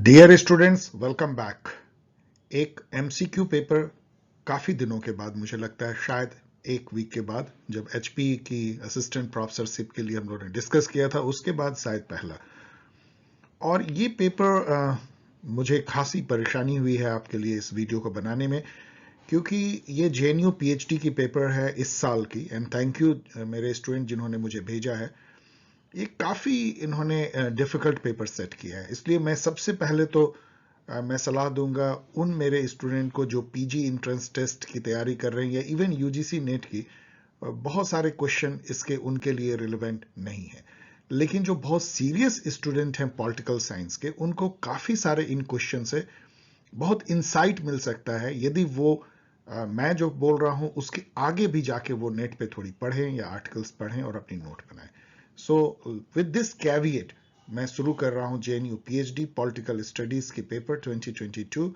Dear students, welcome back. एक MCQ paper काफ़ी दिनों के बाद, मुझे लगता है शायद एक वीक के बाद, जब एचपी की असिस्टेंट प्रोफेसरशिप के लिए हम लोगों ने डिस्कस किया था, उसके बाद शायद पहला। और ये पेपर मुझे खासी परेशानी हुई है आपके लिए इस वीडियो को बनाने में, क्योंकि ये जेएनयू पीएचडी की पेपर है इस साल की। एंड थैंक यू मेरे स्टूडेंट जिन्होंने मुझे भेजा है। ये काफ़ी इन्होंने डिफ़िकल्ट पेपर सेट किया है, इसलिए मैं सबसे पहले तो मैं सलाह दूंगा उन मेरे स्टूडेंट को जो पीजी एंट्रेंस टेस्ट की तैयारी कर रहे हैं या इवन यूजीसी नेट की। बहुत सारे क्वेश्चन इसके उनके लिए रिलेवेंट नहीं है, लेकिन जो बहुत सीरियस स्टूडेंट हैं पॉलिटिकल साइंस के, उनको काफ़ी सारे इन क्वेश्चन से बहुत इंसाइट मिल सकता है यदि वो मैं जो बोल रहा हूं उसके आगे भी जाके वो नेट पे थोड़ी पढ़ें या आर्टिकल्स पढ़ें और अपनी नोट बनाएं। सो विद दिस कैविएट मैं शुरू कर रहा हूं जेएनयू पीएचडी पॉलिटिकल स्टडीज के पेपर 2022,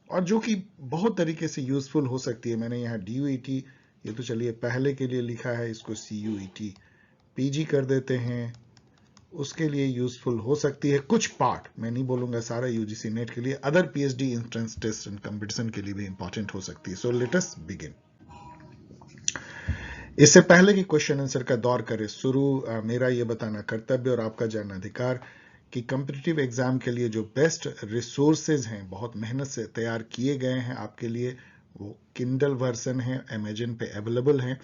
और जो कि बहुत तरीके से यूजफुल हो सकती है। मैंने यहाँ डीयूईटी, ये तो चलिए पहले के लिए लिखा है, इसको सीयूईटी पीजी कर देते हैं, उसके लिए यूजफुल हो सकती है। कुछ पार्ट, मैं नहीं बोलूंगा सारा यूजीसी नेट के लिए, other PhD entrance test and competition के लिए भी इंपॉर्टेंट हो सकती है। So let us begin. इससे पहले कि क्वेश्चन आंसर का दौर करें शुरू, मेरा यह बताना कर्तव्य और आपका जानना अधिकार कि कॉम्पिटिटिव एग्जाम के लिए जो बेस्ट रिसोर्सेज हैं, बहुत मेहनत से तैयार किए गए हैं आपके लिए, वो किंडल वर्जन है, अमेजन पे अवेलेबल हैं।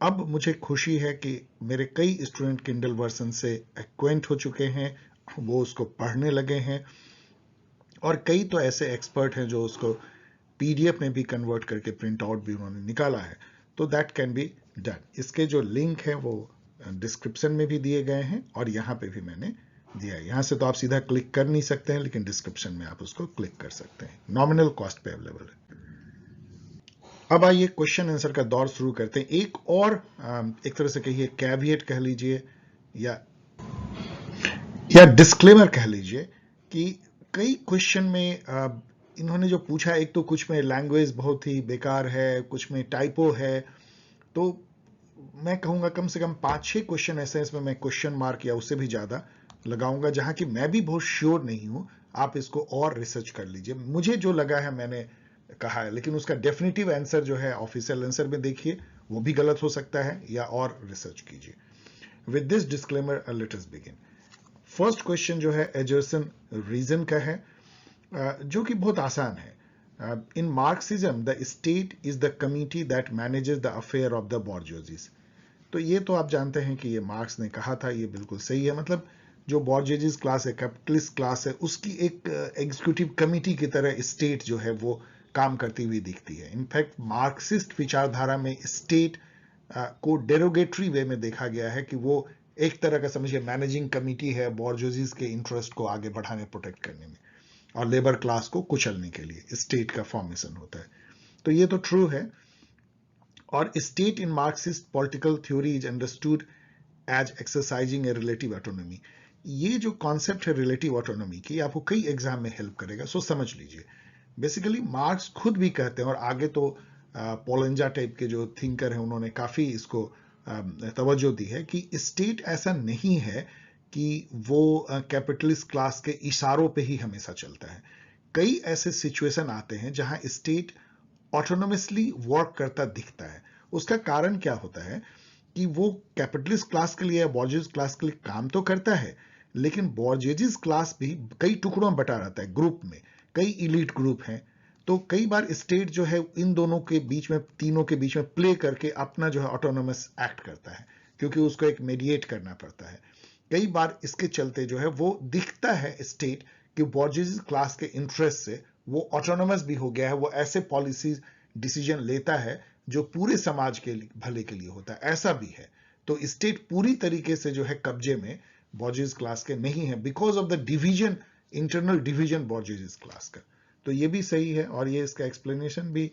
अब मुझे खुशी है कि मेरे कई स्टूडेंट किंडल वर्जन से एक्वेंट हो चुके हैं, वो उसको पढ़ने लगे हैं, और कई तो ऐसे एक्सपर्ट हैं जो उसको पीडीएफ में भी कन्वर्ट करके प्रिंट आउट भी उन्होंने निकाला है। तो दैट कैन बी डन। इसके जो लिंक है वो डिस्क्रिप्शन में भी दिए गए हैं और यहाँ पे भी मैंने दिया है। यहाँ से तो आप सीधा क्लिक कर नहीं सकते हैं, लेकिन डिस्क्रिप्शन में आप उसको क्लिक कर सकते हैं। नॉमिनल कॉस्ट पे अवेलेबल है। अब आइए क्वेश्चन आंसर का दौर शुरू करते हैं। एक और एक तरह से कहिए कैविएट कह लीजिए या डिस्क्लेमर कह लीजिए कि कई क्वेश्चन में इन्होंने जो पूछा, एक तो कुछ में लैंग्वेज बहुत ही बेकार है, कुछ में टाइपो है, तो मैं कहूंगा कम से कम 5-6 क्वेश्चन ऐसे हैं इसमें मैं क्वेश्चन मार्क या उससे भी ज्यादा लगाऊंगा, जहां कि मैं भी बहुत श्योर नहीं हूं। आप इसको और रिसर्च कर लीजिए, मुझे जो लगा है मैंने कहा है, लेकिन उसका डेफिनेटिव आंसर जो है ऑफिशियल आंसर में देखिए, वो भी गलत हो सकता है, या और रिसर्च कीजिए। With this disclaimer late us begin. First question जो है एजर्सन रीजन का है, जो कि बहुत आसान है। In Marxism the state is the committee that manages the affair of the bourgeoisie. तो ये तो आप जानते हैं कि ये मार्क्स ने कहा था, ये बिल्कुल सही है। मतलब जो बॉर्जेजीज क्लास है, कैपिटलिस्ट क्लास है, उसकी एक एग्जीक्यूटिव कमिटी की तरह स्टेट जो है वो काम करती हुई दिखती है। इनफैक्ट मार्क्सिस्ट विचारधारा में स्टेट को डेरोगेटरी वे में देखा गया है कि वो एक तरह का समझिए मैनेजिंग कमिटी है बॉर्जोजीज के इंटरेस्ट को आगे बढ़ाने, प्रोटेक्ट करने में, और लेबर क्लास को कुचलने के लिए स्टेट का फॉर्मेशन होता है। तो ये तो ट्रू है। और state in Marxist political theory is understood as exercising a relative autonomy. ये जो कॉन्सेप्ट है रिलेटिव ऑटोनॉमी की, आपको कई एग्जाम में हेल्प करेगा, सो समझ लीजिए। बेसिकली मार्क्स खुद भी कहते हैं, और आगे तो पोलेंजा टाइप के जो थिंकर हैं उन्होंने काफी इसको तवज्जो दी है, कि स्टेट ऐसा नहीं है कि वो कैपिटलिस्ट क्लास के इशारों पे ही हमेशा चलता है। कई ऐसे सिचुएशन आते हैं जहां स्टेट ऑटोनोमसली वर्क करता दिखता है। उसका कारण क्या होता है कि वो कैपिटलिस्ट क्लास के लिए या बॉर्जेस क्लास के लिए काम तो करता है, लेकिन बॉर्जेस क्लास भी कई टुकड़ों में बटा रहता है, ग्रुप में कई इलीट ग्रुप हैं। तो कई बार स्टेट जो है इन दोनों के बीच में, तीनों के बीच में प्ले करके अपना जो है ऑटोनोमस एक्ट करता है, क्योंकि उसको एक मेडिएट करना पड़ता है। कई बार इसके चलते जो है वो दिखता है स्टेट कि बॉर्जेस क्लास के इंटरेस्ट से वो ऑटोनोमस भी हो गया है, वो ऐसे पॉलिसीज डिसीजन लेता है जो पूरे समाज के भले के लिए होता है, ऐसा भी है। तो स्टेट पूरी तरीके से जो है कब्जे में बॉर्जेस क्लास के नहीं है, because of the division, internal division bourgeois class का। तो ये भी सही है, और ये इसका एक्सप्लेनेशन भी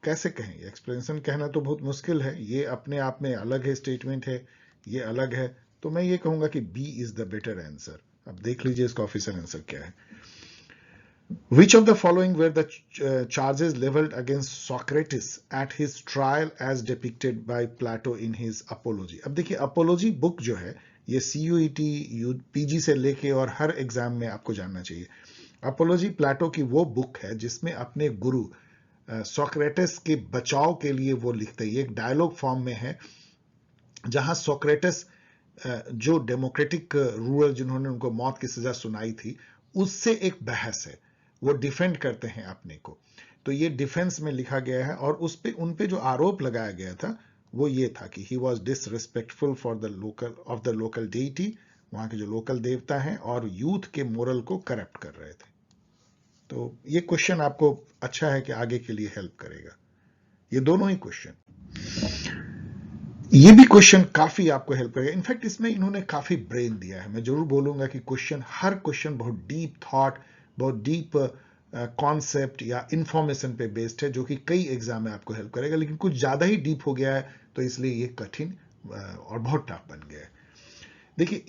कैसे कहें, एक्सप्लेनेशन कहना तो बहुत मुश्किल है, ये अपने आप में अलग है, स्टेटमेंट है, ये अलग है। तो मैं ये कहूंगा कि B is the better answer. अब देख लीजिए इसका ऑफिशियल आंसर क्या है। Which of the following were the charges leveled against Socrates at his trial as depicted by Plato in his Apology? अब देखिए Apology बुक जो है, ये CUET पीजी से लेके और हर एग्जाम में आपको जानना चाहिए। अपोलॉजी प्लेटो की वो बुक है जिसमें अपने गुरु सोक्रेटिस के बचाव के लिए वो लिखते हैं। ये एक डायलॉग फॉर्म में है जहां सोक्रेटिस जो डेमोक्रेटिक रूलर जिन्होंने उनको मौत की सजा सुनाई थी उससे एक बहस है, वो डिफेंड करते हैं अपने को। तो ये डिफेंस में लिखा गया है और उस पे उन पे जो आरोप लगाया गया था वो ये था कि he was disrespectful for the local deity, वहां के जो लोकल देवता हैं, और यूथ के मोरल को करप्ट कर रहे थे। तो ये क्वेश्चन आपको अच्छा है कि आगे के लिए हेल्प करेगा, ये दोनों ही क्वेश्चन। ये भी क्वेश्चन काफी आपको हेल्प करेगा। इनफैक्ट इसमें इन्होंने काफी ब्रेन दिया है। मैं जरूर बोलूंगा कि हर क्वेश्चन बहुत डीप थॉट, बहुत डीप कॉन्सेप्ट या इंफॉर्मेशन पे बेस्ड है, जो कि कई एग्जाम में आपको हेल्प करेगा। लेकिन कुछ ज्यादा ही डीप हो गया है तो इसलिए ये कठिन और बहुत टफ बन गया है। देखिए,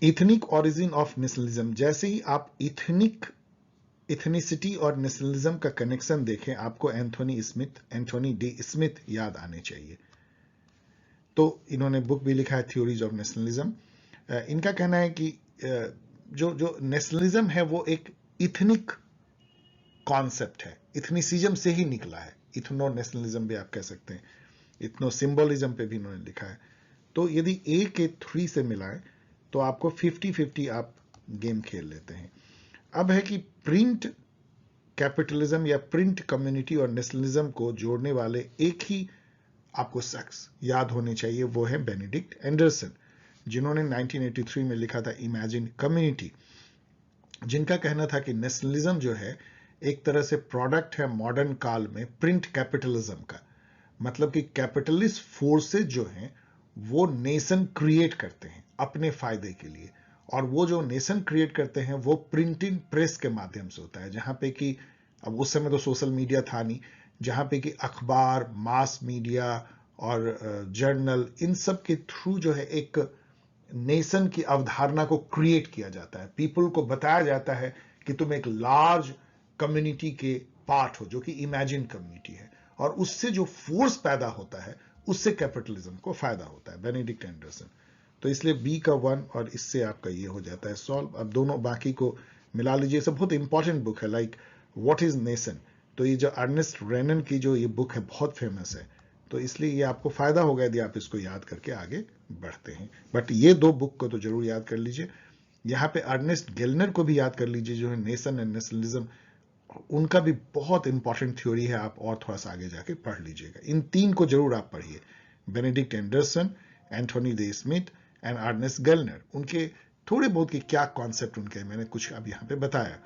इथनिक ऑरिजिन ऑफ नेशनलिज्म, जैसे ही आप इथनिसिटी और नेशनलिज्म का कनेक्शन देखें, आपको एंथोनी डी स्मिथ याद आने चाहिए। तो इन्होंने बुक भी लिखा है थ्योरीज ऑफ नेशनलिज्म। इनका कहना है कि जो नेशनलिज्म है वो एक इथनिक कॉन्सेप्ट है, इथनिसिज्म से ही निकला है। इथनो नेशनलिज्म भी आप कह सकते हैं, इथनो सिंबलिज्म पे भी इन्होंने लिखा है। तो यदि ए के 3 से मिलाए तो आपको 50-50 आप गेम खेल लेते हैं। अब है कि प्रिंट कैपिटलिज्म या प्रिंट कम्युनिटी और नेशनलिज्म को जोड़ने वाले एक ही आपको शख्स याद होने चाहिए, वो है बेनेडिक्ट एंडरसन, जिन्होंने 1983 में लिखा था इमेजिन कम्युनिटी, जिनका कहना था कि नेशनलिज्म जो है एक तरह से प्रोडक्ट है मॉडर्न काल में प्रिंट कैपिटलिज्म का। मतलब कि कैपिटलिस्ट फोर्सेस जो हैं वो नेशन क्रिएट करते हैं अपने फायदे के लिए, और वो जो नेशन क्रिएट करते हैं वो प्रिंटिंग प्रेस के माध्यम से होता है, जहां पे कि अब उस समय तो सोशल मीडिया था नहीं, जहां पे कि अखबार, मास मीडिया और जर्नल, इन सब के थ्रू जो है एक नेशन की अवधारणा को क्रिएट किया जाता है। पीपल को बताया जाता है कि तुम एक लार्ज कम्युनिटी के पार्ट हो, जो कि इमेजिन कम्युनिटी है, और उससे जो फोर्स पैदा होता है उससे कैपिटलिज्म को फायदा होता है, बेनेडिक्ट एंडरसन। तो इसलिए बी का 1 और इससे आपका ये हो जाता है सॉल्व। अब दोनों बाकी को मिला लीजिए। सब बहुत इंपॉर्टेंट बुक है, लाइक व्हाट इज नेशन। तो ये जो अर्नेस्ट रेनन की जो ये बुक है बहुत फेमस है, तो इसलिए ये आपको फायदा होगा यदि आप इसको याद करके आगे बढ़ते हैं। बट ये 2 बुक को तो जरूर याद कर लीजिए। यहाँ पे अर्नेस्ट गेलनर को भी याद कर लीजिए, जो है नेशन एंड नेशनलिज्म, उनका भी बहुत इंपॉर्टेंट थ्योरी है, आप और थोड़ा सा आगे जाके पढ़ लीजिएगा। इन 3 को जरूर आप पढ़िए, Benedict Anderson, Anthony D Smith and Ernest Gellner. उनके थोड़े बहुत के क्या कॉन्सेप्ट उनके मैंने कुछ अब यहाँ पे बताया,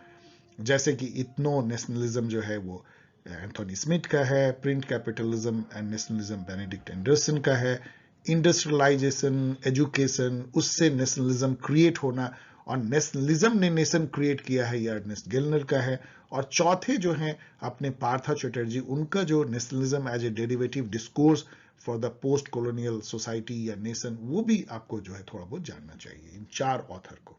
जैसे कि इथनो नेशनलिज्म जो है वो एंथोनी स्मिथ का है, print capitalism and nationalism Benedict Anderson का है, इंडस्ट्रियलाइजेशन, एजुकेशन, उससे नेशनलिज्म क्रिएट होना और नेशनलिज्म ने नेशन क्रिएट किया है, ये अर्नेस्ट गेलनर का है। और चौथे जो हैं अपने पार्था चैटर्जी, उनका जो nationalism as a derivative discourse for the post colonial society या नेशन, वो भी आपको जो है थोड़ा बहुत जानना चाहिए, इन 4 ऑथर को।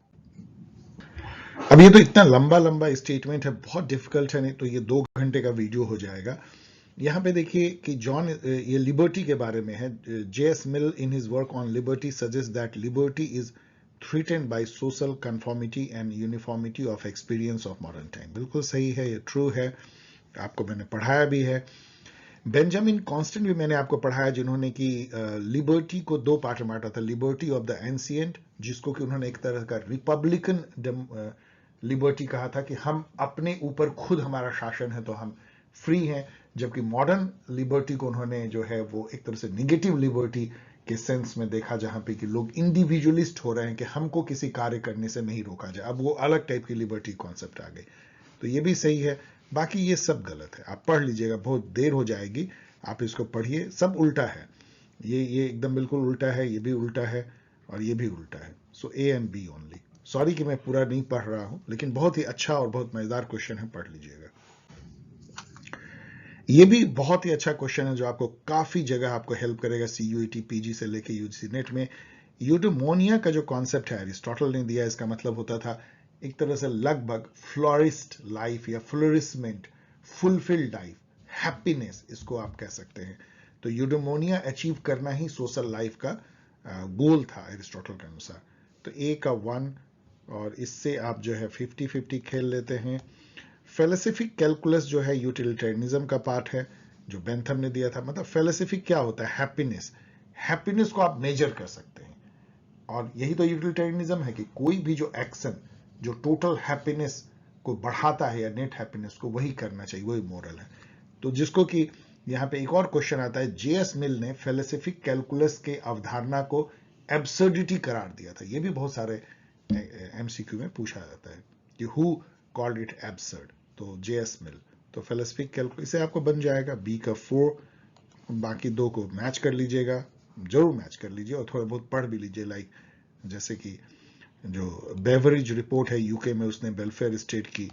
अब ये तो इतना लंबा लंबा स्टेटमेंट है, बहुत डिफिकल्ट है, नहीं तो ये 2 घंटे का वीडियो हो जाएगा। यहाँ पे देखिए कि जॉन, ये लिबर्टी के बारे में है। J.S. Mill in his work on liberty suggests that liberty is threatened by social conformity and uniformity of experience of modern time। बिल्कुल सही है, ये ट्रू है, आपको मैंने पढ़ाया भी है। बेंजामिन कॉन्स्टेंट भी मैंने आपको पढ़ाया, जिन्होंने कि लिबर्टी को 2 पार्ट में बांटा था, लिबर्टी ऑफ द एंशिएंट, जिसको कि उन्होंने एक तरह का रिपब्लिकन लिबर्टी कहा था कि हम अपने ऊपर खुद हमारा शासन है तो हम फ्री हैं, जबकि मॉडर्न लिबर्टी को उन्होंने जो है वो एक तरह से निगेटिव लिबर्टी के सेंस में देखा, जहां पे कि लोग इंडिविजुअलिस्ट हो रहे हैं कि हमको किसी कार्य करने से नहीं रोका जाए। अब वो अलग टाइप की लिबर्टी कॉन्सेप्ट आ गई, तो ये भी सही है। बाकी ये सब गलत है, आप पढ़ लीजिएगा, बहुत देर हो जाएगी, आप इसको पढ़िए, सब उल्टा है। ये एकदम बिल्कुल उल्टा है, ये भी उल्टा है और ये भी उल्टा है। So A and B only. Sorry कि मैं पूरा नहीं पढ़ रहा हूं, लेकिन बहुत ही अच्छा और बहुत मजेदार क्वेश्चन है, पढ़ लीजिएगा। ये भी बहुत ही अच्छा क्वेश्चन है जो आपको काफी जगह आपको हेल्प करेगा, CUET PG से लेके UGC नेट में। यूडोमोनिया का जो कॉन्सेप्ट है एरिस्टोटल ने दिया, इसका मतलब होता था एक तरह से लगभग फ्लोरिस्ट लाइफ या फ्लोरिसमेंट, फुलफिल्ड लाइफ, हैप्पीनेस, इसको आप कह सकते हैं। तो यूडोमोनिया अचीव करना ही सोशल लाइफ का गोल था एरिस्टोटल के अनुसार। तो ए का 1 और इससे आप जो है 50-50 खेल लेते हैं। फेलोसिफिक कैलकुलस जो है यूटिलिटेरियनिज्म का पार्ट है जो बेंथम ने दिया था। मतलब फेलोसिफिक क्या होता है? हैप्पीनेस। हैप्पीनेस को आप मेजर कर सकते हैं, और यही तो यूटिलिटेरियनिज्म है कि कोई भी जो एक्शन जो टोटल हैप्पीनेस को बढ़ाता है या नेट हैप्पीनेस को, वही करना चाहिए, वही मोरल है। तो जिसको कि यहाँ पे एक और क्वेश्चन आता है, जेएस मिल ने फेलोसिफिक कैलकुलस के अवधारणा को एब्सर्डिटी करार दिया था। ये भी बहुत सारे एमसीक्यू में पूछा जाता है कि हु कॉल्ड इट एब्सर्ड। तो जेएस मिल। तो फेलोसिफिक कैलकुलस से आपको बन जाएगा बी का 4, बाकी दो को मैच कर लीजिएगा, जरूर मैच कर लीजिए, और थोड़ा बहुत पढ़ भी लीजिए। लाइक जैसे कि जो बेवरेज रिपोर्ट है यूके में, उसने वेलफेयर स्टेट की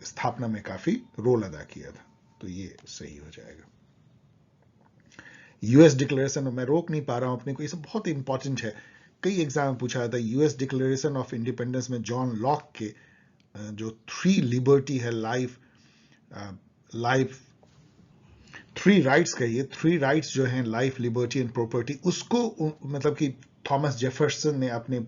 स्थापना में काफी रोल अदा किया था। तो ये सही हो जाएगा। यूएस डिक्लेरेशन, मैं रोक नहीं पा रहा हूं अपने को, ये सब बहुत इंपॉर्टेंट है। कई एग्जाम में पूछा जाता है। यूएस डिक्लेरेशन ऑफ इंडिपेंडेंस में जॉन लॉक के जो 3 लिबर्टी है, लाइफ, लाइफ 3 राइट्स कहिए, 3 राइट्स जो हैं, लाइफ, लिबर्टी एंड प्रॉपर्टी, उसको मतलब कि थॉमस जेफरसन ने अपने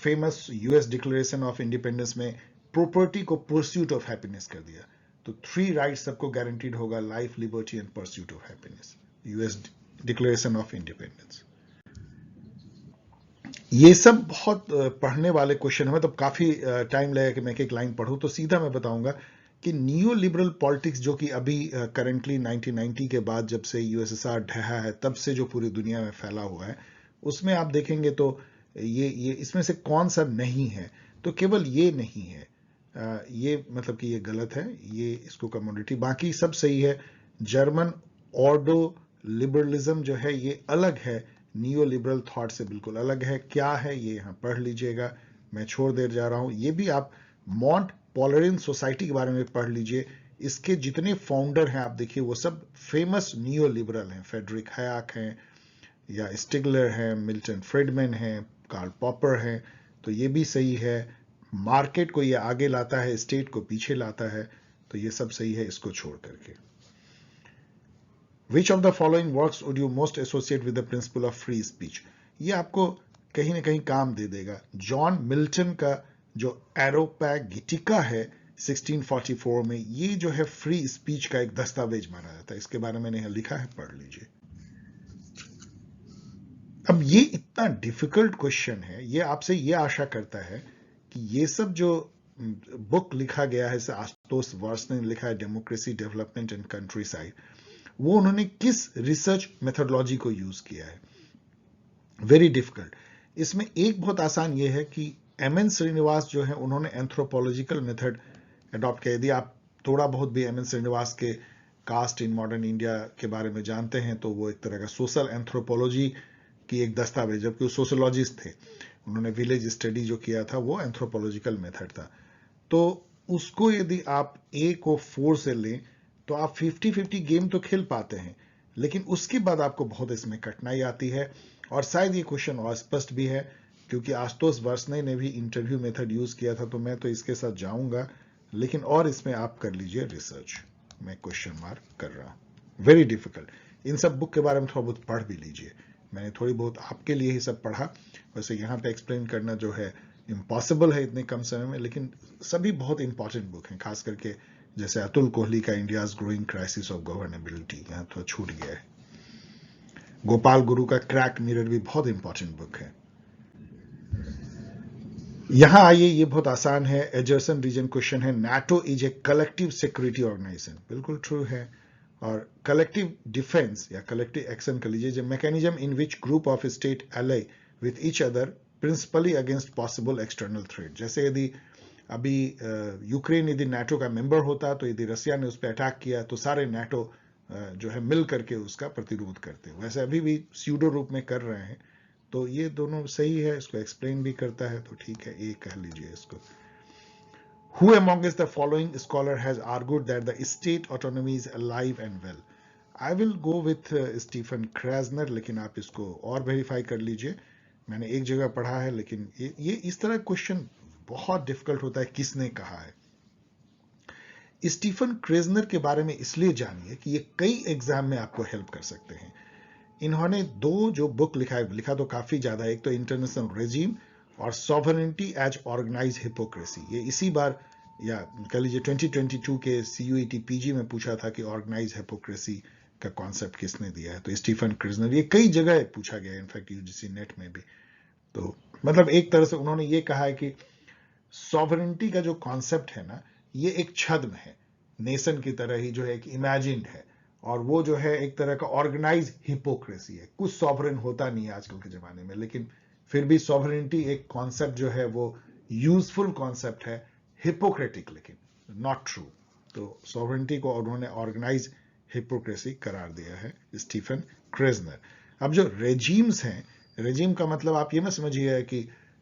famous US declaration of independence में प्रॉपर्टी को परस्यूट ऑफ हैप्पीनेस कर दिया। तो 3 राइट्स सबको गारंटीड होगा, life, liberty and pursuit of happiness, US declaration of independence. ये सब बहुत पढ़ने वाले क्वेश्चन है, मतलब काफी टाइम लगेगा कि मैं एक एक लाइन पढ़ूं। तो सीधा मैं बताऊंगा कि नियो लिबरल पॉलिटिक्स जो कि अभी करंटली 1990 के बाद जब से यूएसएसआर ढहा है, तब से जो पूरी दुनिया में फैला हुआ है, उसमें आप देखेंगे तो ये इसमें से कौन सा नहीं है? तो केवल ये नहीं है, ये मतलब कि ये गलत है, ये इसको कमोडिटी, बाकी सब सही है। जर्मन ऑर्डो लिबरलिज्म जो है ये अलग है, नियो लिबरल थॉट से बिल्कुल अलग है। क्या है ये यहां पढ़ लीजिएगा, मैं छोड़ दे जा रहा हूं। ये भी आप मॉन्ट पॉलरिन सोसाइटी के बारे में पढ़ लीजिए। इसके जितने फाउंडर हैं आप देखिए, वो सब फेमस नियो लिबरल हैं। फेडरिक हयाक हैं, या स्टिगलर हैं, मिल्टन फ्रीडमैन हैं, कार्ल पॉपर हैं। तो ये भी सही है। मार्केट को ये आगे लाता है, स्टेट को पीछे लाता है। तो ये सब सही है, इसको छोड़ करके। Which of the following works would you most associate with the principle of free speech? ये आपको कहीं ना कहीं काम दे देगा। जॉन मिल्टन का जो एरोपैगिटिका है 1644 में, ये जो है फ्री स्पीच का एक दस्तावेज माना जाता है। इसके बारे में मैंने लिखा है, पढ़ लीजिए। अब ये इतना डिफिकल्ट क्वेश्चन है, ये आपसे ये आशा करता है कि ये सब जो बुक लिखा गया है, आशुतोष वर्ष ने लिखा है, democracy, development and country side, वो उन्होंने किस रिसर्च मेथोडोलॉजी को यूज किया है। Very difficult. इसमें एक बहुत आसान ये है कि एमएन श्रीनिवास जो है, उन्होंने एंथ्रोपोलॉजिकल मेथड अडॉप्ट किया। यदि आप थोड़ा बहुत भी एमएन श्रीनिवास के कास्ट इन मॉडर्न इंडिया के बारे में जानते हैं, तो वो एक तरह का सोशल एंथ्रोपोलॉजी की एक दस्तावेज, जबकि वो सोशोलॉजिस्ट थे। उन्होंने विलेज स्टडी जो किया था वो एंथ्रोपोलॉजिकल मेथड था। तो उसको यदि आप ए को 4 से लें तो आप 50-50 गेम तो खेल पाते हैं, लेकिन उसके बाद आपको बहुत इसमें कठिनाई आती है। और शायद ये क्वेश्चन और स्पष्ट भी है, क्योंकि आशुतोष वर्ष्णे ने भी इंटरव्यू मेथड यूज किया था। तो मैं तो इसके साथ जाऊंगा, लेकिन और इसमें आप कर लीजिए रिसर्च। मैं क्वेश्चन मार्क कर रहा हूं। Very difficult. इन सब बुक के बारे में थोड़ा बहुत पढ़ भी लीजिए। मैंने थोड़ी बहुत आपके लिए ही सब पढ़ा, वैसे यहाँ पे एक्सप्लेन करना जो है इम्पॉसिबल है इतने कम समय में, लेकिन सभी बहुत इंपॉर्टेंट बुक हैं। खास करके जैसे अतुल कोहली का India's growing crisis of governability, यहाँ थोड़ा छूट गया है। गोपाल गुरु का क्रैक मिरर भी बहुत इंपॉर्टेंट बुक है। यहां आइए, ये बहुत आसान है। एजर्सन रीजन क्वेश्चन है, NATO is a collective security organisation. बिल्कुल ट्रू है। और कलेक्टिव डिफेंस या कलेक्टिव एक्शन कर लीजिए, mechanism in which group of state ally with each other principally against possible external threat. जैसे यदि अभी यूक्रेन यदि नाटो का मेंबर होता, तो यदि रसिया ने उस पर अटैक किया, तो सारे नाटो जो है मिल करके उसका प्रतिरोध करते। वैसे अभी भी स्यूडो रूप में कर रहे हैं। तो ये दोनों सही है, इसको एक्सप्लेन भी करता है, तो ठीक है, ये कह लीजिए इसको। Who amongst the following scholar has argued that the state autonomy is alive and well? I will go with Stephen Krasner, लेकिन आप इसको और वेरीफाई कर लीजिए। मैंने एक जगह पढ़ा है, लेकिन ये इस तरह क्वेश्चन बहुत डिफिकल्ट होता है, किसने कहा है। स्टीफन क्रेजनर के बारे में इसलिए जानिए कि ये कई एग्जाम में आपको हेल्प कर सकते हैं। इन्होंने 2 जो बुक लिखा है, लिखा तो काफी ज्यादा, एक तो इंटरनेशनल रेजिम और सॉवरेनिटी एज ऑर्गेनाइज हिपोक्रेसी। ये इसी बार या कह लीजिए 2022 के CUET PG में पूछा था कि ऑर्गेनाइज हिपोक्रेसी का कॉन्सेप्ट किसने दिया है, तो स्टीफन क्रिजनर। ये कई जगह पूछा गया, इनफैक्ट UGC नेट में भी। तो मतलब एक तरह से उन्होंने ये कहा है कि सॉवरेनिटी का जो कॉन्सेप्ट है ना, ये एक छद्म है, नेशन की तरह ही जो है एक इमेजिन्ड है, और वो जो है एक तरह का ऑर्गेनाइज हिपोक्रेसी है। कुछ सॉवरेन होता नहीं है आजकल के जमाने में, लेकिन फिर भी सॉवरेनिटी एक कॉन्सेप्ट जो है वो यूजफुल कॉन्सेप्ट है, हिपोक्रेटिक लेकिन नॉट ट्रू। तो सॉवरेनिटी को उन्होंने ऑर्गेनाइज हिपोक्रेसी करार दिया है स्टीफन क्रेजनर। अब जो रेजीम्स हैं, रेजीम का मतलब आप ये मत समझिए कि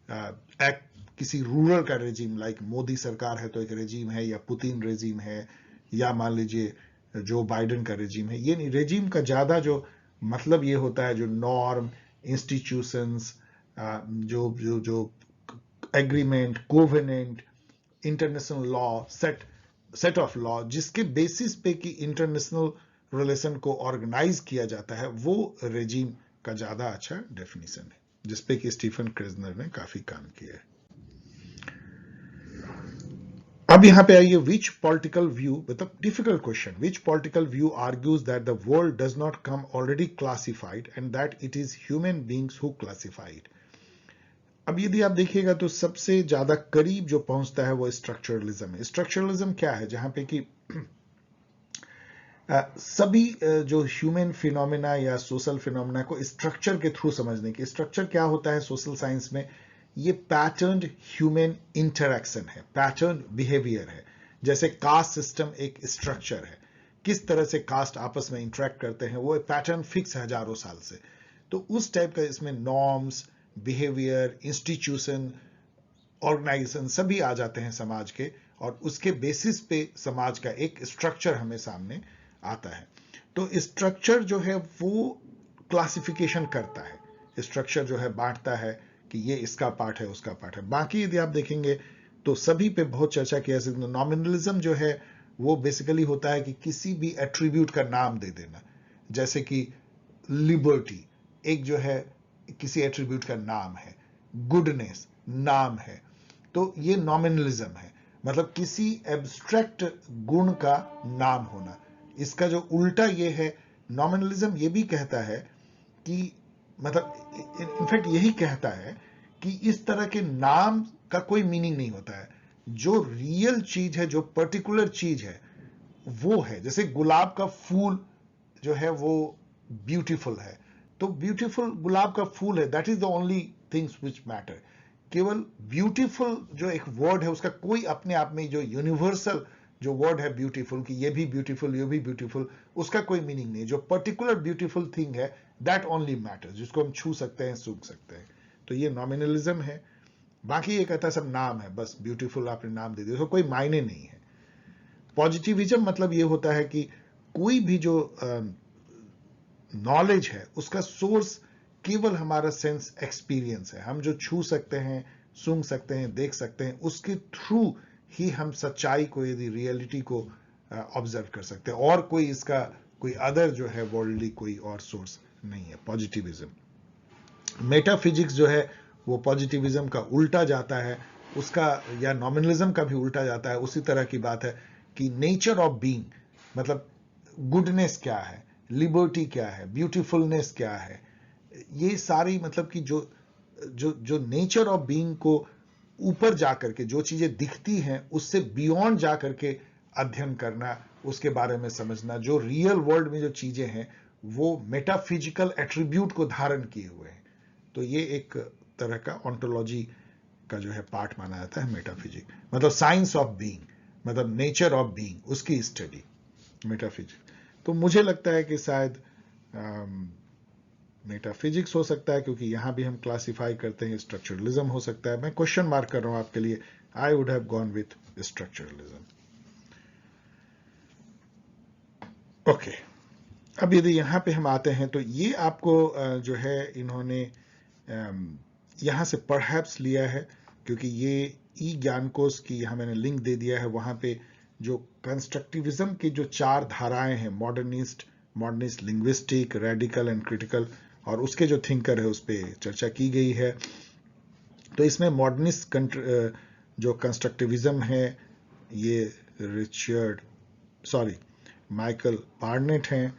एक किसी रूलर का रेजीम, लाइक मोदी सरकार है तो एक रेजीम है, या पुतिन रेजीम है, या मान लीजिए जो बाइडेन का रेजीम है। ये नहीं, रेजीम का ज्यादा जो मतलब ये होता है जो नॉर्म, इंस्टीट्यूशंस, जो जो जो agreement, covenant, international law, set of law, जिसके बेसिस पे कि इंटरनेशनल रिलेशन को ऑर्गेनाइज किया जाता है, वो रेजीम का ज्यादा अच्छा डेफिनेशन है, जिसपे कि स्टीफन क्रेजनर ने काफी काम किया है। अब यहां पे आइए, विच पॉलिटिकल व्यू, मतलब difficult question, which political view argues that the world does not come already classified and that it is human beings who classified. अब यदि आप देखिएगा तो सबसे ज्यादा करीब जो पहुंचता है वो स्ट्रक्चरलिज्म है। स्ट्रक्चरलिज्म क्या है? जहां पे कि सभी जो ह्यूमन फिनोमेना या सोशल फिनोमेना को स्ट्रक्चर के थ्रू समझने की। स्ट्रक्चर क्या होता है सोशल साइंस में? ये पैटर्न ह्यूमन इंटरैक्शन है, पैटर्न बिहेवियर है। जैसे कास्ट सिस्टम एक स्ट्रक्चर है, किस तरह से कास्ट आपस में इंटरेक्ट करते हैं, वो पैटर्न फिक्स है हजारों साल से। तो उस टाइप का इसमें नॉर्म्स, बिहेवियर, इंस्टीट्यूशन, ऑर्गेनाइजेशन सभी आ जाते हैं समाज के, और उसके बेसिस पे समाज का एक स्ट्रक्चर हमें सामने आता है। तो स्ट्रक्चर जो है वो क्लासिफिकेशन करता है, स्ट्रक्चर जो है बांटता है कि ये इसका पार्ट है, उसका पार्ट है। बाकी यदि आप देखेंगे तो सभी पे बहुत चर्चा किया। नॉमिनलिज्म जो है वो बेसिकली होता है कि किसी भी एट्रीब्यूट का नाम दे देना, जैसे कि लिबर्टी एक जो है किसी एट्रीब्यूट का नाम है, गुडनेस नाम है, तो ये नॉमिनलिज्म है, मतलब किसी एब्स्ट्रैक्ट गुण का नाम होना। इसका जो उल्टा ये है, नॉमिनलिज्म ये भी कहता है कि, मतलब इनफैक्ट यही कहता है कि इस तरह के नाम का कोई मीनिंग नहीं होता है। जो रियल चीज है, जो पर्टिकुलर चीज है वो है। जैसे गुलाब का फूल जो है वो ब्यूटीफुल है, तो ब्यूटीफुल गुलाब का फूल है, that is the only things which matter. केवल ब्यूटीफुल जो एक वर्ड है उसका कोई अपने आप में जो यूनिवर्सल जो वर्ड है ब्यूटीफुल, कि ये भी ब्यूटीफुल, ये भी ब्यूटीफुल, उसका कोई मीनिंग नहीं। जो पर्टिकुलर ब्यूटीफुल थिंग है दैट ओनली मैटर्स, जिसको हम छू सकते हैं, सूंघ सकते हैं। तो ये नॉमिनलिज्म है। बाकी ये कहता है सब नाम है, बस ब्यूटीफुल आपने नाम दे दिया, तो कोई मायने नहीं है। पॉजिटिविज्म मतलब ये होता है कि कोई भी जो नॉलेज है उसका सोर्स केवल हमारा सेंस एक्सपीरियंस है। हम जो छू सकते हैं, सूंघ सकते हैं, देख सकते हैं, उसके थ्रू ही हम सच्चाई को, यदि रियलिटी को ऑब्जर्व कर सकते हैं, और कोई इसका कोई अदर जो है वर्ल्डली कोई और सोर्स नहीं है। पॉजिटिविज्म। मेटाफिजिक्स जो है वो पॉजिटिविज्म का उल्टा जाता है, उसका या नॉमिनलिज्म का भी उल्टा जाता है। उसी तरह की बात है कि नेचर ऑफ बीइंग, मतलब गुडनेस क्या है, लिबर्टी क्या है, ब्यूटीफुलनेस क्या है, ये सारी मतलब कि जो जो जो नेचर ऑफ बीइंग को ऊपर जाकर के जो चीजें दिखती हैं उससे बियॉन्ड जाकर के अध्ययन करना, उसके बारे में समझना, जो रियल वर्ल्ड में जो चीजें हैं वो मेटाफिजिकल एट्रीब्यूट को धारण किए हुए हैं। तो ये एक तरह का ऑन्टोलॉजी का जो है पार्ट माना जाता है मेटाफिजिक, मतलब साइंस ऑफ बीइंग, मतलब नेचर ऑफ बीइंग, उसकी स्टडी मेटाफिजिक। तो मुझे लगता है कि शायद मेटाफिजिक्स हो सकता है, क्योंकि यहां भी हम क्लासिफाई करते हैं। स्ट्रक्चरलिज्म हो सकता है, मैं क्वेश्चन मार्क कर रहा हूं आपके लिए। I would have gone with structuralism. Okay, अब यदि यहां पे हम आते हैं तो ये आपको जो है इन्होंने यहां से परहैप्स लिया है, क्योंकि ये ई ज्ञानकोश की यहां मैंने लिंक दे दिया है। वहां पे जो कंस्ट्रक्टिविज्म की जो 4 धाराएं हैं, modernist, linguistic, radical and critical, और उसके जो थिंकर है उस पर चर्चा की गई है। तो इसमें मॉडर्निस्ट जो कंस्ट्रक्टिविज्म है ये माइकल बार्नेट हैं,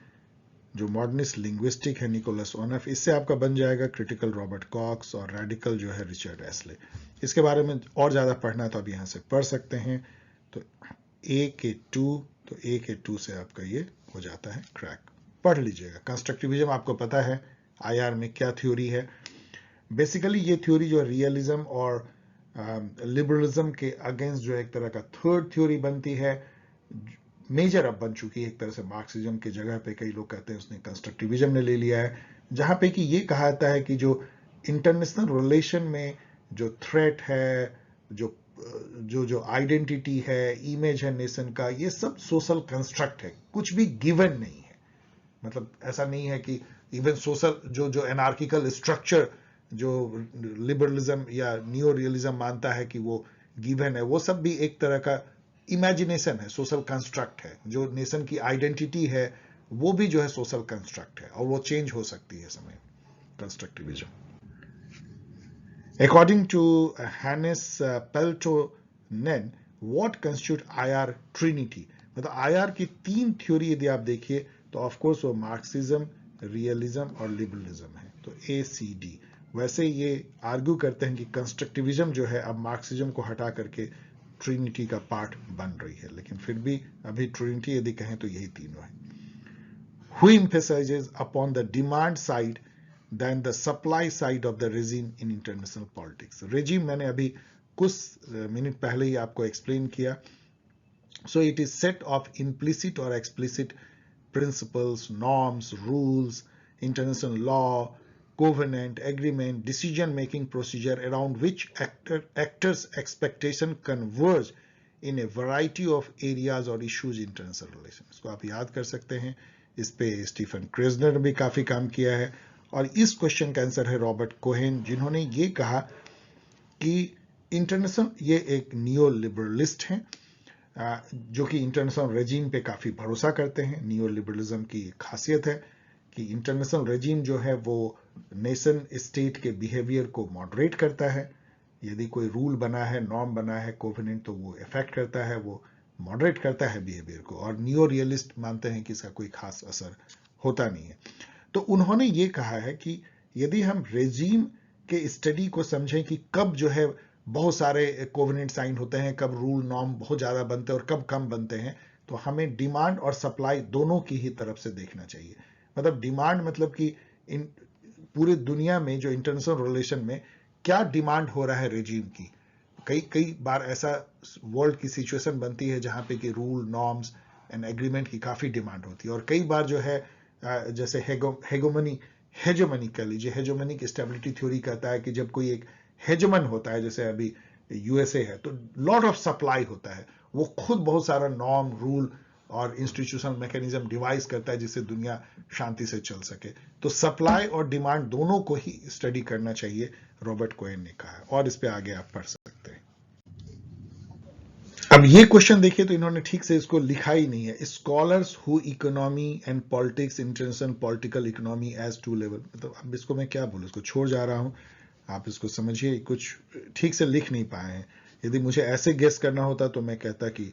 जो मॉडर्निस्ट लिंग्विस्टिक है निकोलस ओनेफ, इससे आपका बन जाएगा क्रिटिकल रॉबर्ट कॉक्स, और रेडिकल जो है रिचर्ड एस्ले। इसके बारे में और ज्यादा पढ़ना तो आप यहां से पढ़ सकते हैं। तो A के 2 से आपका ये हो जाता है क्रैक, पढ़ लीजिएगा। कंस्ट्रक्टिविज्म आपको पता है IR में क्या थ्योरी है। बेसिकली ये थ्योरी जो रियलिज्म और लिबरलिज्म के अगेंस्ट जो एक तरह का थर्ड थ्योरी बनती है, मेजर अब बन चुकी है एक तरह से मार्क्सिज्म की जगह पे। कई लोग कहते हैं उसने कंस्ट्रक्टिविज्म ने ले लिया है, जहां पे कि ये कहा जाता है कि जो इंटरनेशनल रिलेशन में जो थ्रेट है, जो आइडेंटिटी है, इमेज है नेशन का, ये सब सोशल कंस्ट्रक्ट है, कुछ भी गिवन नहीं है। मतलब ऐसा नहीं है कि इवन सोशल जो एनार्किकल स्ट्रक्चर जो लिबरलिज्म या नियो रियलिज्म मानता है कि वो गिवन है, वो सब भी एक तरह का इमेजिनेशन है, सोशल कंस्ट्रक्ट है। जो नेशन की आइडेंटिटी है वो भी जो है सोशल कंस्ट्रक्ट है, और वो चेंज हो सकती है समय। Constructivism according to Hannes Peltonen, what constitute IR trinity, मतलब IR की 3 थ्योरी यदि आप देखिए तो ऑफकोर्स वो मार्क्सिज्म, रियलिज्म और लिबरलिज्म है। तो ACD। वैसे ये आर्ग्यू करते हैं कि कंस्ट्रक्टिविज्म जो है अब मार्क्सिज्म को हटा करके ट्रिनिटी का पार्ट बन रही है, लेकिन फिर भी अभी ट्रिनिटी यदि कहें तो यही तीनों है। Who emphasizes upon the demand side than the supply side of the regime in international politics? regime मैंने अभी कुछ मिनट पहले ही आपको एक्सप्लेन किया। So it is set of implicit or explicit principles, norms, rules, international law, covenant, agreement, decision-making procedure around which actors' expectation converge in a variety of areas or issues in international relations। इसको आप याद कर सकते हैं। इस पे Stephen क्रेजनर ने भी काफी काम किया है, और इस क्वेश्चन का आंसर है रॉबर्ट कोहेन, जिन्होंने ये कहा कि इंटरनेशनल, ये एक नियो लिबरलिस्ट हैं जो कि इंटरनेशनल रेजिम पे काफी भरोसा करते हैं। नियो लिबरलिज्म की खासियत है कि इंटरनेशनल रेजिम जो है वो नेशन स्टेट के बिहेवियर को मॉडरेट करता है। यदि कोई रूल बना है, नॉर्म बना है, कोवेनेंट, तो वो इफेक्ट करता है, वो मॉडरेट करता है बिहेवियर को। और नियो रियलिस्ट मानते हैं कि इसका कोई खास असर होता नहीं है। तो उन्होंने ये कहा है कि यदि हम रेजिम के स्टडी को समझें कि कब जो है बहुत सारे कोवेनेंट साइन होते हैं, कब रूल नॉर्म बहुत ज्यादा बनते हैं और कब कम बनते हैं, तो हमें डिमांड और सप्लाई दोनों की ही तरफ से देखना चाहिए। मतलब डिमांड मतलब कि इन पूरी दुनिया में जो इंटरनेशनल रिलेशन में क्या डिमांड हो रहा है रेजिम की। कई बार ऐसा वर्ल्ड की सिचुएशन बनती है जहां पे कि रूल, नॉर्म्स एंड एग्रीमेंट की काफी डिमांड होती है, और कई बार जो है जैसे हेजोमनी कह लीजिए, हेजोमनिक स्टेबिलिटी थ्योरी कहता है कि जब कोई एक हेजमन होता है, जैसे अभी USA है, तो लॉट ऑफ सप्लाई होता है, वो खुद बहुत सारा नॉर्म, रूल और इंस्टीट्यूशनल मैकेनिज्म डिवाइस करता है जिससे दुनिया शांति से चल सके। तो सप्लाई और डिमांड दोनों को ही स्टडी करना चाहिए, रॉबर्ट कोहेन ने कहा, और इस पे आगे आप पढ़ सकते हैं। अब ये क्वेश्चन देखिए तो इन्होंने ठीक से इसको लिखा ही नहीं है। Scholars who economy and politics, international political economy as 2 level, मतलब अब इसको मैं क्या बोलूं, इसको छोड़ जा रहा हूं, आप इसको समझिए। कुछ ठीक से लिख नहीं पाए हैं। यदि मुझे ऐसे गेस करना होता तो मैं कहता कि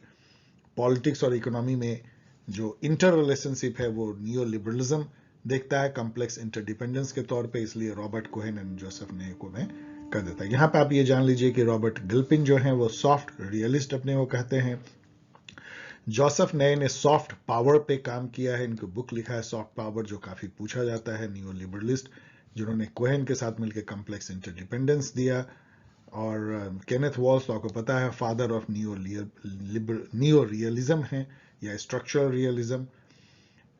पॉलिटिक्स और इकोनॉमी में जो इंटर रिलेशनशिप है वो नियो लिबरलिज्म देखता है कॉम्प्लेक्स इंटरडिपेंडेंस के तौर पे, इसलिए रॉबर्ट कोहेन एंड जोसेफ ने को मैं कर देता है। यहां पे आप ये जान लीजिए कि रॉबर्ट गिल्पिंग जो है वो सॉफ्ट रियलिस्ट अपने को कहते हैं। जोसेफ नए ने सॉफ्ट पावर पे काम किया है, इनकी बुक लिखा है सॉफ्ट पावर, जो काफी पूछा जाता है। नियो लिबरलिस्ट जिन्होंने कोहेन के साथ मिलकर कॉम्प्लेक्स इंटरडिपेंडेंस दिया। और केनेथ वॉल्स तो आपको पता है फादर ऑफ नियो रियलिज्म है या structural realism.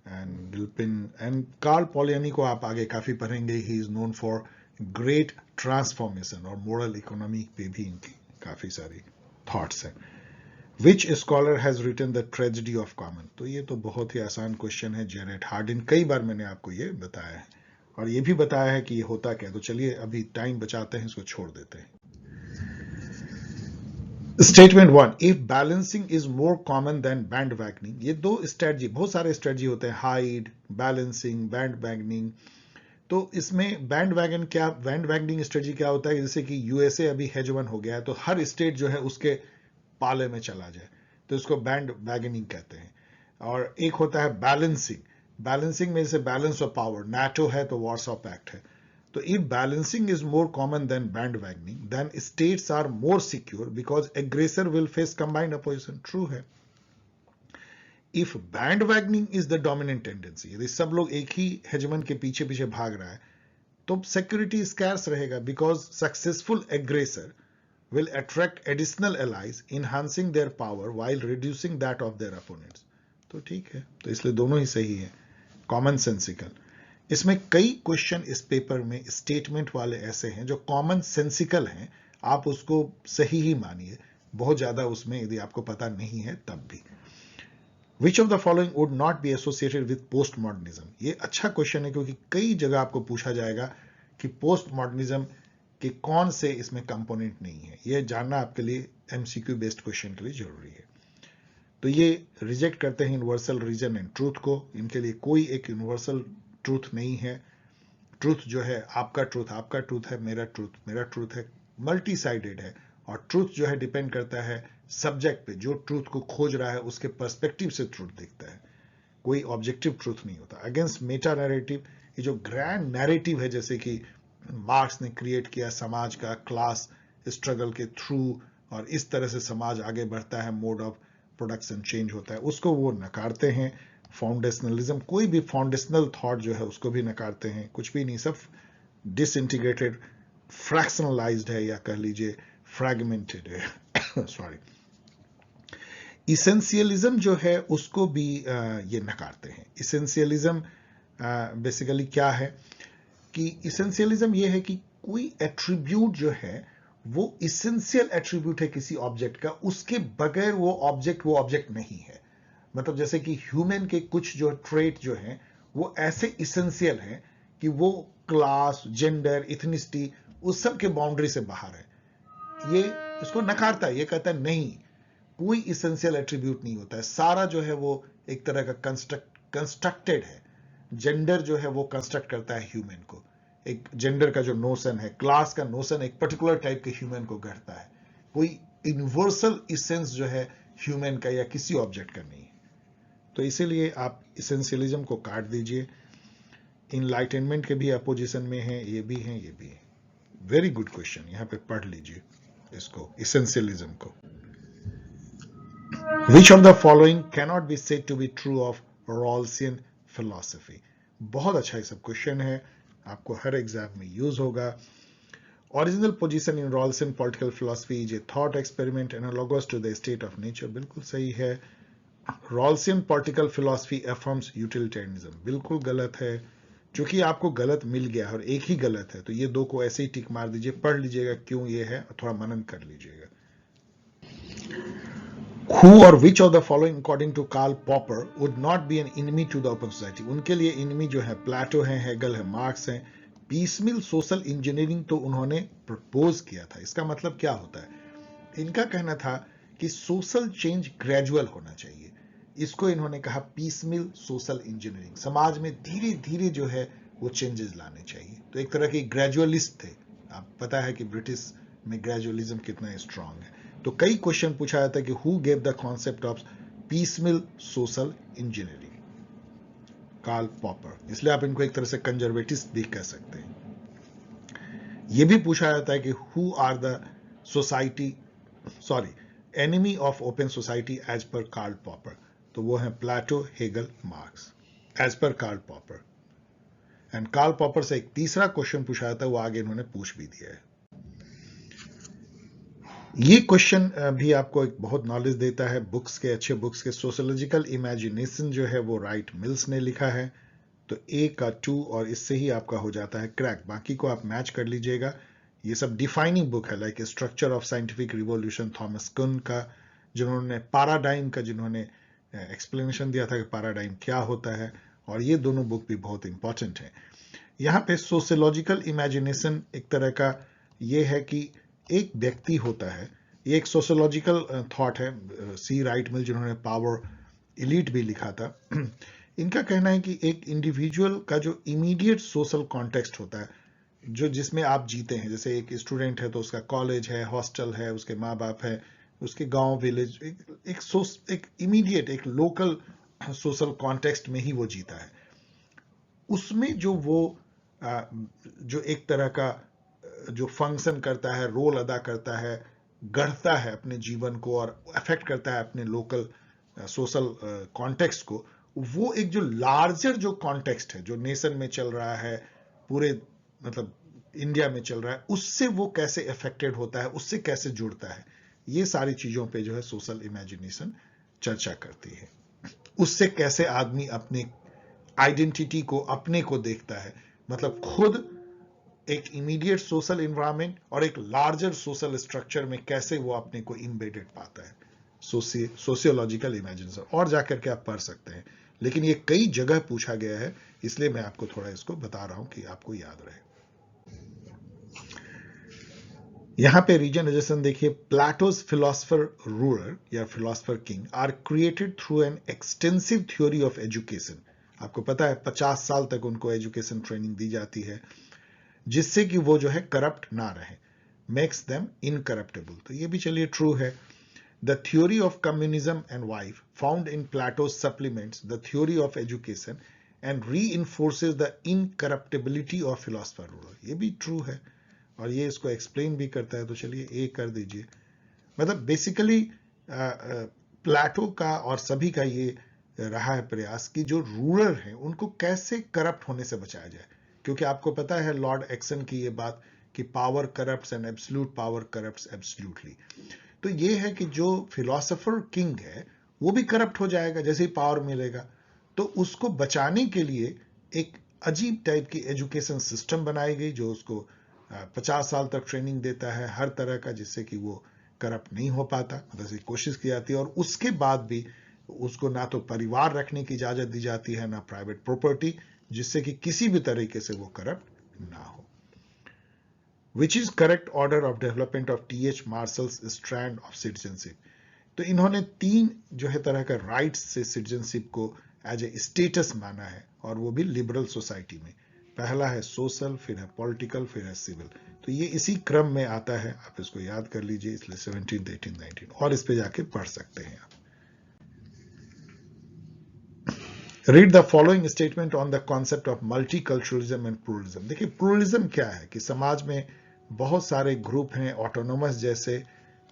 And Gilpin and Karl Polanyi को आप आगे काफी पढ़ेंगे। He is known for great transformation, और मोरल इकोनॉमी पे भी इनकी काफी सारी थॉट्स हैं। Which scholar has written the tragedy of common, तो ये तो बहुत ही आसान क्वेश्चन है। जेरेट हार्डिन, कई बार मैंने आपको ये बताया है, और ये भी बताया है कि ये होता क्या। तो चलिए अभी टाइम बचाते हैं, इसको छोड़ देते हैं। Statement 1, if balancing is more common than bandwagoning, ये दो स्ट्रेटजी, बहुत सारे स्ट्रेटजी होते हैं, हाइड, बैलेंसिंग, बैंड वैगनिंग, तो इसमें बैंड वैगनिंग स्ट्रेटजी क्या होता है, जैसे कि यूएसए अभी हेजमन हो गया है, तो हर स्टेट जो है उसके पाले में चला जाए, तो इसको बैंड वैगनिंग कहते हैं। और एक होता है बैलेंसिंग में जैसे बैलेंस ऑफ पावर, नाटो है तो वॉर्सो पैक्ट है। तो if balancing is more common than bandwagoning, then states are more secure because aggressor will face combined opposition. True है। If bandwagoning is the dominant tendency, यदि सब लोग एक ही हेजमन के पीछे पीछे भाग रहा है, तो security scarce रहेगा because successful aggressor will attract additional allies, enhancing their power while reducing that of their opponents. तो ठीक है, तो इसलिए दोनों ही सही है, कॉमन सेंसिकल। इसमें कई क्वेश्चन इस पेपर में स्टेटमेंट वाले ऐसे हैं जो कॉमन सेंसिकल हैं, आप उसको सही ही मानिए, बहुत ज्यादा उसमें यदि आपको पता नहीं है तब भी। Which of the following would not be associated with postmodernism? ये अच्छा क्वेश्चन है क्योंकि कई जगह आपको पूछा जाएगा कि पोस्ट मॉडर्निज्म के कौन से इसमें कंपोनेंट नहीं है। ये जानना आपके लिए एमसीक्यू बेस्ड क्वेश्चन के लिए जरूरी है। तो ये रिजेक्ट करते हैं यूनिवर्सल रीजन एंड ट्रूथ को, इनके लिए कोई एक यूनिवर्सल ट्रूथ नहीं है। ट्रूथ जो है आपका ट्रूथ है, मेरा ट्रूथ है, मल्टी साइडेड है। और ट्रूथ जो है डिपेंड करता है सब्जेक्ट पे, जो ट्रूथ को खोज रहा है उसके पर्सपेक्टिव से ट्रूथ दिखता है, कोई ऑब्जेक्टिव ट्रूथ नहीं होता। अगेंस्ट मेटा नैरेटिव, ये जो ग्रैंड नैरेटिव है जैसे कि मार्क्स ने क्रिएट किया समाज का क्लास स्ट्रगल के थ्रू, और इस तरह से समाज आगे बढ़ता है, मोड ऑफ प्रोडक्शन चेंज होता है, उसको वो नकारते हैं। फाउंडेशनलिज्म, कोई भी फाउंडेशनल थॉट जो है उसको भी नकारते हैं, कुछ भी नहीं, सब डिसइंटीग्रेटेड फ्रैक्शनलाइज्ड है, या कह लीजिए फ्रैगमेंटेड है सॉरी। इसेंशियलिज्म जो है उसको भी ये नकारते हैं। इसेंशियलिज्म बेसिकली क्या है कि इसेंशियलिज्म ये है कि कोई एट्रीब्यूट जो है वो इसेंशियल एट्रीब्यूट है किसी ऑब्जेक्ट का, उसके बगैर वो ऑब्जेक्ट नहीं है। मतलब जैसे कि ह्यूमन के कुछ जो ट्रेट जो हैं वो ऐसे इसेंशियल हैं कि वो क्लास, जेंडर, इथनिसिटी, उस सब के बाउंड्री से बाहर है। ये इसको नकारता है, ये कहता है नहीं, कोई इसेंशियल एट्रीब्यूट नहीं होता है, सारा जो है वो एक तरह का कंस्ट्रक्टेड है। जेंडर जो है वो कंस्ट्रक्ट करता है ह्यूमन को, एक जेंडर का जो नोशन है, क्लास का नोशन एक पर्टिकुलर टाइप के ह्यूमन को गढ़ता है, कोई यूनिवर्सल इसेंस जो है ह्यूमन का या किसी ऑब्जेक्ट का नहीं है। तो इसीलिए आप इसेंशियलिज्म को काट दीजिए। इनलाइटनमेंट के भी अपोजिशन में है, ये भी है, ये भी है। वेरी गुड क्वेश्चन, यहां पे पढ़ लीजिए इसको, इसेंशियलिज्म को। Which of the following cannot be said to be true of Rawlsian philosophy? बहुत अच्छा ये सब क्वेश्चन है, आपको हर एग्जाम में यूज होगा। Original position in Rawlsian political philosophy is a thought experiment analogous to the state of nature. बिल्कुल सही है। Rawlsian political philosophy affirms utilitarianism. बिल्कुल गलत है। चूंकि आपको गलत मिल गया और एक ही गलत है, तो ये दो को ऐसे ही टिक मार दीजिए, पढ़ लीजिएगा क्यों ये है, थोड़ा मनन कर लीजिएगा। Who or which of the following according to Karl Popper would not be an enemy to the open society? उनके लिए enemy जो है प्लेटो है, हेगल है, मार्क्स है। पीसमिल सोशल इंजीनियरिंग तो उन्होंने प्रपोज किया था। इसका मतलब क्या होता है, इनका कहना था कि सोशल चेंज ग्रेजुअल होना चाहिए, इसको इन्होंने कहा पीसमिल सोशल इंजीनियरिंग। समाज में धीरे धीरे जो है वो चेंजेस लाने चाहिए, तो एक तरह के ग्रेजुअलिस्ट थे। आप पता है कि ब्रिटिश में ग्रेजुअलिज्म कितना स्ट्रांग है। तो कई क्वेश्चन पूछा जाता है कि who gave the concept of piecemeal social engineering? Karl Popper. इसलिए आप इनको एक तरह से कंजर्वेटिस्ट भी कह सकते हैं। यह भी पूछा जाता है कि who are the enemy of open society as per Karl Popper? तो वो है Plato, Hegel, Marx, as per Karl Popper. And Karl Popper से एक तीसरा क्वेश्चन पूछा जाता है, वो आगे इन्होंने पूछ भी दिया है। ये क्वेश्चन भी आपको एक बहुत नॉलेज देता है बुक्स के, अच्छे बुक्स के। सोशोलॉजिकल इमेजिनेशन जो है वो राइट मिल्स ने लिखा है, तो ए का 2 और इससे ही आपका हो जाता है क्रैक, बाकी को आप मैच कर लीजिएगा। ये सब डिफाइनिंग बुक है, like structure of scientific revolution, Thomas कुन का, जिन्होंने पैराडाइम का जिन्होंने एक्सप्लेनेशन दिया था कि पैराडाइम क्या होता है, और ये दोनों बुक भी बहुत इंपॉर्टेंट है। यहाँ पे सोशियोलॉजिकल इमेजिनेशन एक तरह का ये है कि एक व्यक्ति होता है, ये एक सोशियोलॉजिकल थॉट है, सी राइट मिल जिन्होंने पावर एलीट भी लिखा था। इनका कहना है कि एक इंडिविजुअल का जो इमीडिएट सोशल कॉन्टेक्स्ट होता है, जो जिसमें आप जीते हैं, जैसे एक स्टूडेंट है तो उसका कॉलेज है, हॉस्टल है, उसके माँ बाप है, उसके गांव, विलेज, एक इमीडिएट, एक लोकल सोशल कॉन्टेक्स्ट में ही वो जीता है। उसमें जो वो जो एक तरह का जो फंक्शन करता है, रोल अदा करता है, गढ़ता है अपने जीवन को और अफेक्ट करता है अपने लोकल सोशल कॉन्टेक्स्ट को, वो एक जो लार्जर जो कॉन्टेक्स्ट है, जो नेशन में चल रहा है, पूरे मतलब इंडिया में चल रहा है, उससे वो कैसे अफेक्टेड होता है, उससे कैसे जुड़ता है, ये सारी चीजों पे जो है सोशल इमेजिनेशन चर्चा करती है। उससे कैसे आदमी अपने आइडेंटिटी को, अपने को देखता है, मतलब खुद एक इमीडिएट सोशल इन्वायरमेंट और एक लार्जर सोशल स्ट्रक्चर में कैसे वो अपने को इम्बेडेड पाता है। सोशियोलॉजिकल इमेजिनेशन, और जाकर के आप पढ़ सकते हैं, लेकिन ये कई जगह पूछा गया है, इसलिए मैं आपको थोड़ा इसको बता रहा हूं कि आपको याद रहे। यहां पे रीजनराइजेशन देखिए, प्लेटोज फिलोसफर रूलर या philosopher king are created through an extensive theory of education. आपको पता है 50 साल तक उनको एजुकेशन ट्रेनिंग दी जाती है, जिससे कि वो जो है करप्ट ना रहे, मेक्स देम इनकरप्टेबल। तो ये भी चलिए ट्रू है। The theory of communism and wife found in Plato supplements the theory of education and reinforces the incorruptibility of philosopher ruler. ये भी ट्रू है और ये इसको एक्सप्लेन भी करता है। तो चलिए ए कर दीजिए। मतलब बेसिकली प्लेटो का और सभी का ये रहा है प्रयास कि जो रूलर हैं उनको कैसे करप्ट होने से बचाया जाए, क्योंकि आपको पता है लॉर्ड एक्सन की ये बात कि power corrupts and absolute power corrupts absolutely. तो ये है कि जो फिलोसोफर किंग है वो भी करप्ट हो जाएगा जैसे ही पावर मिलेगा। तो उसको बचाने के लिए एक अजीब टाइप की एजुकेशन सिस्टम बनाई गई, जो उसको 50 साल तक ट्रेनिंग देता है हर तरह का, जिससे कि वो करप्ट नहीं हो पाता, मतलब कोशिश की जाती है। और उसके बाद भी उसको ना तो परिवार रखने की इजाजत दी जाती है, ना प्राइवेट प्रॉपर्टी, जिससे कि किसी भी तरीके से वो करप्ट ना हो। Which is correct order of development of TH. Marshals strand of citizenship. तो इन्होंने 3 जो है तरह का राइट्स से सिटीजनशिप को एज ए स्टेटस माना है, और वो भी लिबरल सोसाइटी में। पहला है सोशल, फिर है पॉलिटिकल, फिर है सिविल। तो ये इसी क्रम में आता है, आप इसको याद कर लीजिए, इसलिए 17, 18, 19 और इस पे जाके पढ़ सकते हैं आप। Read the following statement on the concept of multiculturalism and pluralism. देखिए प्लूरलिज्म क्या है कि समाज में बहुत सारे ग्रुप हैं, ऑटोनोमस जैसे,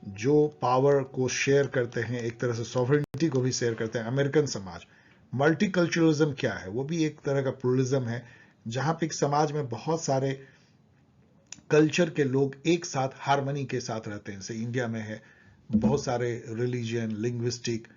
जो पावर को शेयर करते हैं, एक तरह से सॉवरेनिटी को भी शेयर करते हैं, अमेरिकन समाज। मल्टीकल्चरलिज्म क्या है? वो भी एक तरह का प्लूरलिज्म है, जहां पे एक समाज में बहुत सारे कल्चर के लोग एक साथ हार्मनी के साथ रहते हैं। जैसे इंडिया में है, बहुत सारे रिलीजन, लिंग्विस्टिक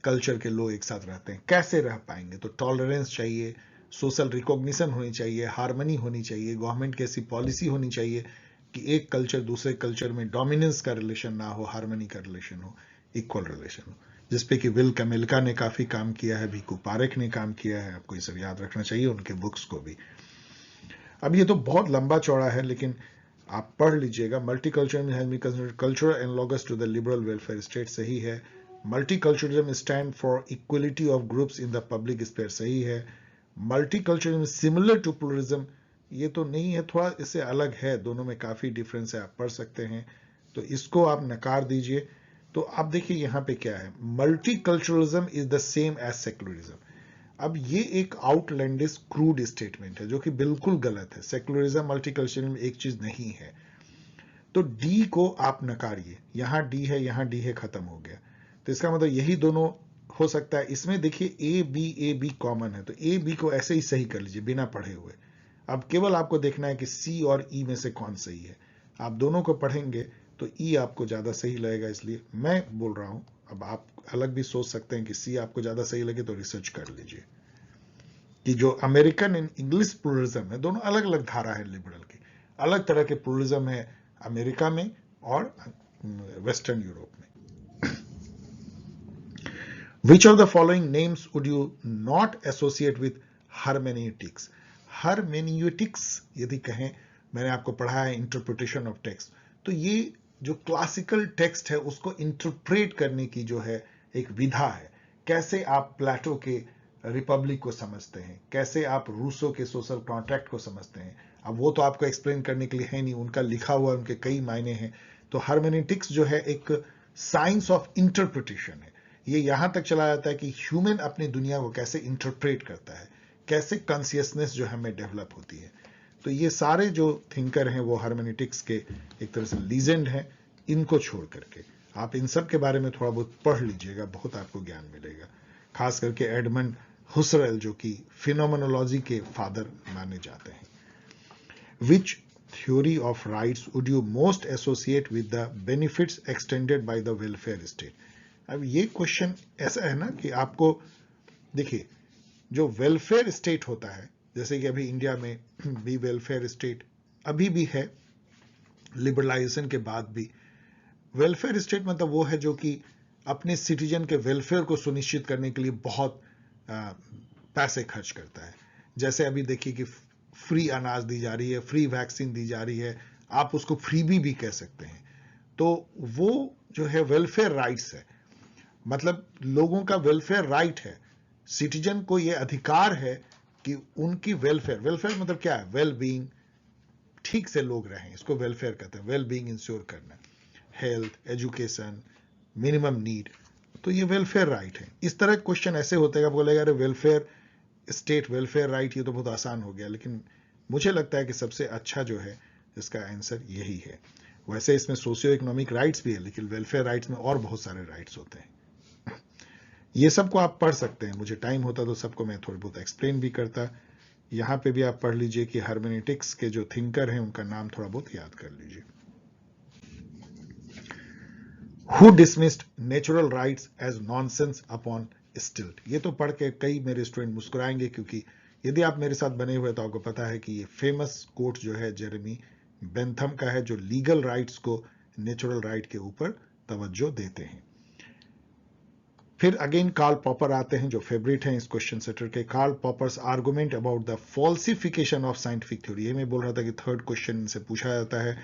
कल्चर के लोग एक साथ रहते हैं। कैसे रह पाएंगे? तो टॉलरेंस चाहिए, सोशल रिकॉग्निशन होनी चाहिए, हार्मनी होनी चाहिए, गवर्नमेंट की ऐसी पॉलिसी होनी चाहिए कि एक कल्चर दूसरे कल्चर में डोमिनेंस का रिलेशन ना हो, हार्मनी का रिलेशन हो, इक्वल रिलेशन हो, जिसपे कि विल कैमेलिका ने काफी काम किया है, भिकू पारेख ने काम किया है। आपको ये सब याद रखना चाहिए, उनके बुक्स को भी। अब ये तो बहुत लंबा चौड़ा है, लेकिन आप पढ़ लीजिएगा। Multiculturalism has been considered cultural analogous to the liberal welfare state, सही है। Multiculturalism stand for equality of groups in the public sphere, सही है। मल्टीकल्चरलिज्म सिमिलर टू प्लूरलिज्म, ये तो नहीं है, थोड़ा इससे अलग है, दोनों में काफी डिफरेंस है, आप पढ़ सकते हैं। तो इसको आप नकार दीजिए। तो आप देखिए यहाँ पे क्या है, multiculturalism is the same as secularism. अब ये एक आउटलैंडिश क्रूड स्टेटमेंट है जो कि बिल्कुल गलत है। सेक्युलरिज्म मल्टीकल्चरलिज्म एक चीज नहीं है। तो डी को आप नकारिए, यहां डी है, यहां डी है, खत्म हो गया। तो इसका मतलब यही दोनों हो सकता है। इसमें देखिए ए बी कॉमन है, तो ए बी को ऐसे ही सही कर लीजिए बिना पढ़े हुए। अब केवल आपको देखना है कि सी और ई में से कौन सही है। आप दोनों को पढ़ेंगे तो ई आपको ज्यादा सही लगेगा, इसलिए मैं बोल रहा हूं। अब आप अलग भी सोच सकते हैं कि सी आपको ज्यादा सही लगे, तो रिसर्च कर लीजिए कि जो अमेरिकन एंड इंग्लिश प्लूरलिज्म है, दोनों अलग अलग धारा है लिबरल की, अलग तरह के प्लूरलिज्म है अमेरिका में और वेस्टर्न यूरोप में। Which of the following names would you not associate with hermeneutics? hermeneutics यदि कहें, मैंने आपको पढ़ा है इंटरप्रिटेशन ऑफ टेक्स्ट, तो ये जो क्लासिकल टेक्स्ट है उसको इंटरप्रेट करने की जो है एक विधा है। कैसे आप प्लेटो के रिपब्लिक को समझते हैं, कैसे आप रूसो के सोशल कॉन्ट्रैक्ट को समझते हैं। अब वो तो आपको एक्सप्लेन करने के लिए है नहीं, उनका लिखा हुआ उनके कई मायने हैं। तो हर्मेनेटिक्स जो है एक साइंस ऑफ इंटरप्रिटेशन है। ये यहां तक चला जाता है कि ह्यूमन अपनी दुनिया को कैसे इंटरप्रेट करता है, कैसे कॉन्शियसनेस जो हमें डेवलप होती है। तो ये सारे जो थिंकर हैं वो हर्मेनेटिक्स के एक तरह से लीजेंड हैं। इनको छोड़ करके आप इन सब के बारे में थोड़ा बहुत पढ़ लीजिएगा, बहुत आपको ज्ञान मिलेगा। खास करके एडमंड हुसरेल जो कि फिनोमेनोलॉजी के फादर माने जाते हैं। विच theory of rights would you most associate with the benefits extended by the welfare state. अब ये क्वेश्चन ऐसा है ना कि आपको देखिए, जो वेलफेयर स्टेट होता है, जैसे कि अभी इंडिया में भी वेलफेयर स्टेट अभी भी है, लिबरलाइजेशन के बाद भी। वेलफेयर स्टेट मतलब वो है जो कि अपने सिटीजन के वेलफेयर को सुनिश्चित करने के लिए बहुत पैसे खर्च करता है। जैसे अभी देखिए कि फ्री अनाज दी जा रही है, फ्री वैक्सीन दी जा रही है, आप उसको फ्रीबी भी कह सकते हैं। तो वो जो है वेलफेयर राइट्स है, मतलब लोगों का वेलफेयर राइट है। सिटीजन को ये अधिकार है कि उनकी वेलफेयर, वेलफेयर मतलब क्या है, वेल बीइंग, ठीक से लोग रहें, इसको वेलफेयर कहते हैं। वेल बीइंग इंश्योर करना, हेल्थ, एजुकेशन, मिनिमम नीड, तो ये वेलफेयर राइट है। इस तरह क्वेश्चन ऐसे होते हैं, आप बोलेगा अरे वेलफेयर स्टेट, वेलफेयर राइट, ये तो बहुत आसान हो गया। लेकिन मुझे लगता है कि सबसे अच्छा जो है इसका आंसर यही है। वैसे इसमें सोशियो इकोनॉमिक राइट्स भी है, लेकिन वेलफेयर राइट्स में और बहुत सारे राइट्स होते हैं। ये सबको आप पढ़ सकते हैं, मुझे टाइम होता तो सबको मैं थोड़ी बहुत एक्सप्लेन भी करता। यहां पे भी आप पढ़ लीजिए कि हर्मेनेटिक्स के जो थिंकर हैं उनका नाम थोड़ा बहुत याद कर लीजिए। Who dismissed natural rights as nonsense upon stilt? ये तो पढ़ के कई मेरे स्टूडेंट मुस्कुराएंगे, क्योंकि यदि आप मेरे साथ बने हुए तो आपको पता है कि ये फेमस कोट जो है जेरेमी बेंथम का है, जो लीगल राइट्स को नेचुरल राइट के ऊपर तवज्जो देते हैं। फिर अगेन कार्ल पॉपर आते हैं, जो फेवरेट हैं इस क्वेश्चन सेटर के। Karl Popper's argument about the falsification of scientific theory. ये मैं बोल रहा था कि थर्ड क्वेश्चन से पूछा जाता है।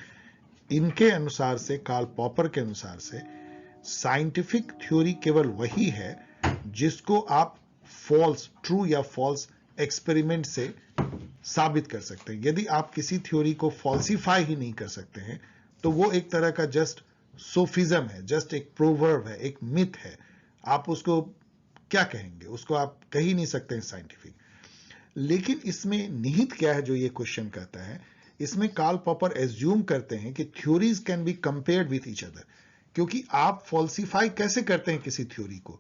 इनके अनुसार से, कार्ल पॉपर के अनुसार से, साइंटिफिक थ्योरी केवल वही है जिसको आप फॉल्स, ट्रू या फॉल्स एक्सपेरिमेंट से साबित कर सकते हैं। यदि आप किसी थ्योरी को फॉल्सिफाई ही नहीं कर सकते हैं तो वो एक तरह का जस्ट सोफिज्म है, जस्ट एक प्रोवर्ब है, एक मिथ है। आप उसको क्या कहेंगे, उसको आप कह ही नहीं सकते हैं साइंटिफिक। लेकिन इसमें निहित क्या है जो ये क्वेश्चन कहता है, इसमें कार्ल पॉपर एज्यूम करते हैं कि theories can be compared with each other. क्योंकि आप फॉल्सिफाई कैसे करते हैं किसी थ्योरी को,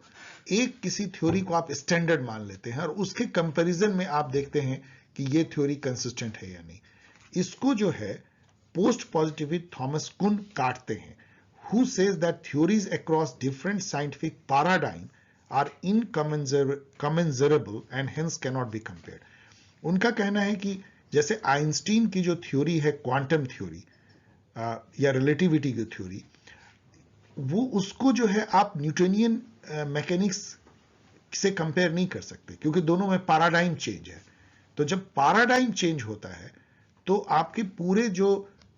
एक किसी थ्योरी को आप स्टैंडर्ड मान लेते हैं और उसके कंपैरिजन में आप देखते हैं कि ये थ्योरी कंसिस्टेंट है या नहीं। इसको जो है पोस्ट पॉजिटिविस्ट थॉमस कुन काटते हैं, who says that theories across different scientific paradigm are incommensurable and hence can not be compared. उनका कहना है कि जैसे आइंस्टीन की जो थ्योरी है, क्वांटम थ्योरी या रिलेटिविटी की थ्योरी, वो उसको जो है आप न्यूटोनियन मैकेनिक्स से कंपेयर नहीं कर सकते, क्योंकि दोनों में पैराडाइम चेंज है। तो जब पैराडाइम चेंज होता है तो आपके पूरे जो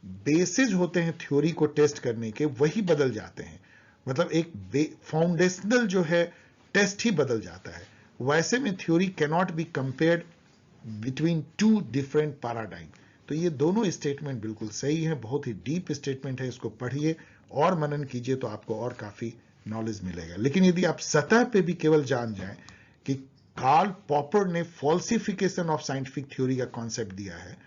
बेसिस होते हैं थ्योरी को टेस्ट करने के, वही बदल जाते हैं। मतलब एक फाउंडेशनल जो है टेस्ट ही बदल जाता है। वैसे में theory can not be compared between two different paradigm. तो ये दोनों स्टेटमेंट बिल्कुल सही है, बहुत ही डीप स्टेटमेंट है। इसको पढ़िए और मनन कीजिए तो आपको और काफी नॉलेज मिलेगा। लेकिन यदि आप सतह पे भी केवल जान जाएं कि कार्ल पॉपर ने फॉल्सिफिकेशन ऑफ साइंटिफिक थ्योरी का कॉन्सेप्ट दिया है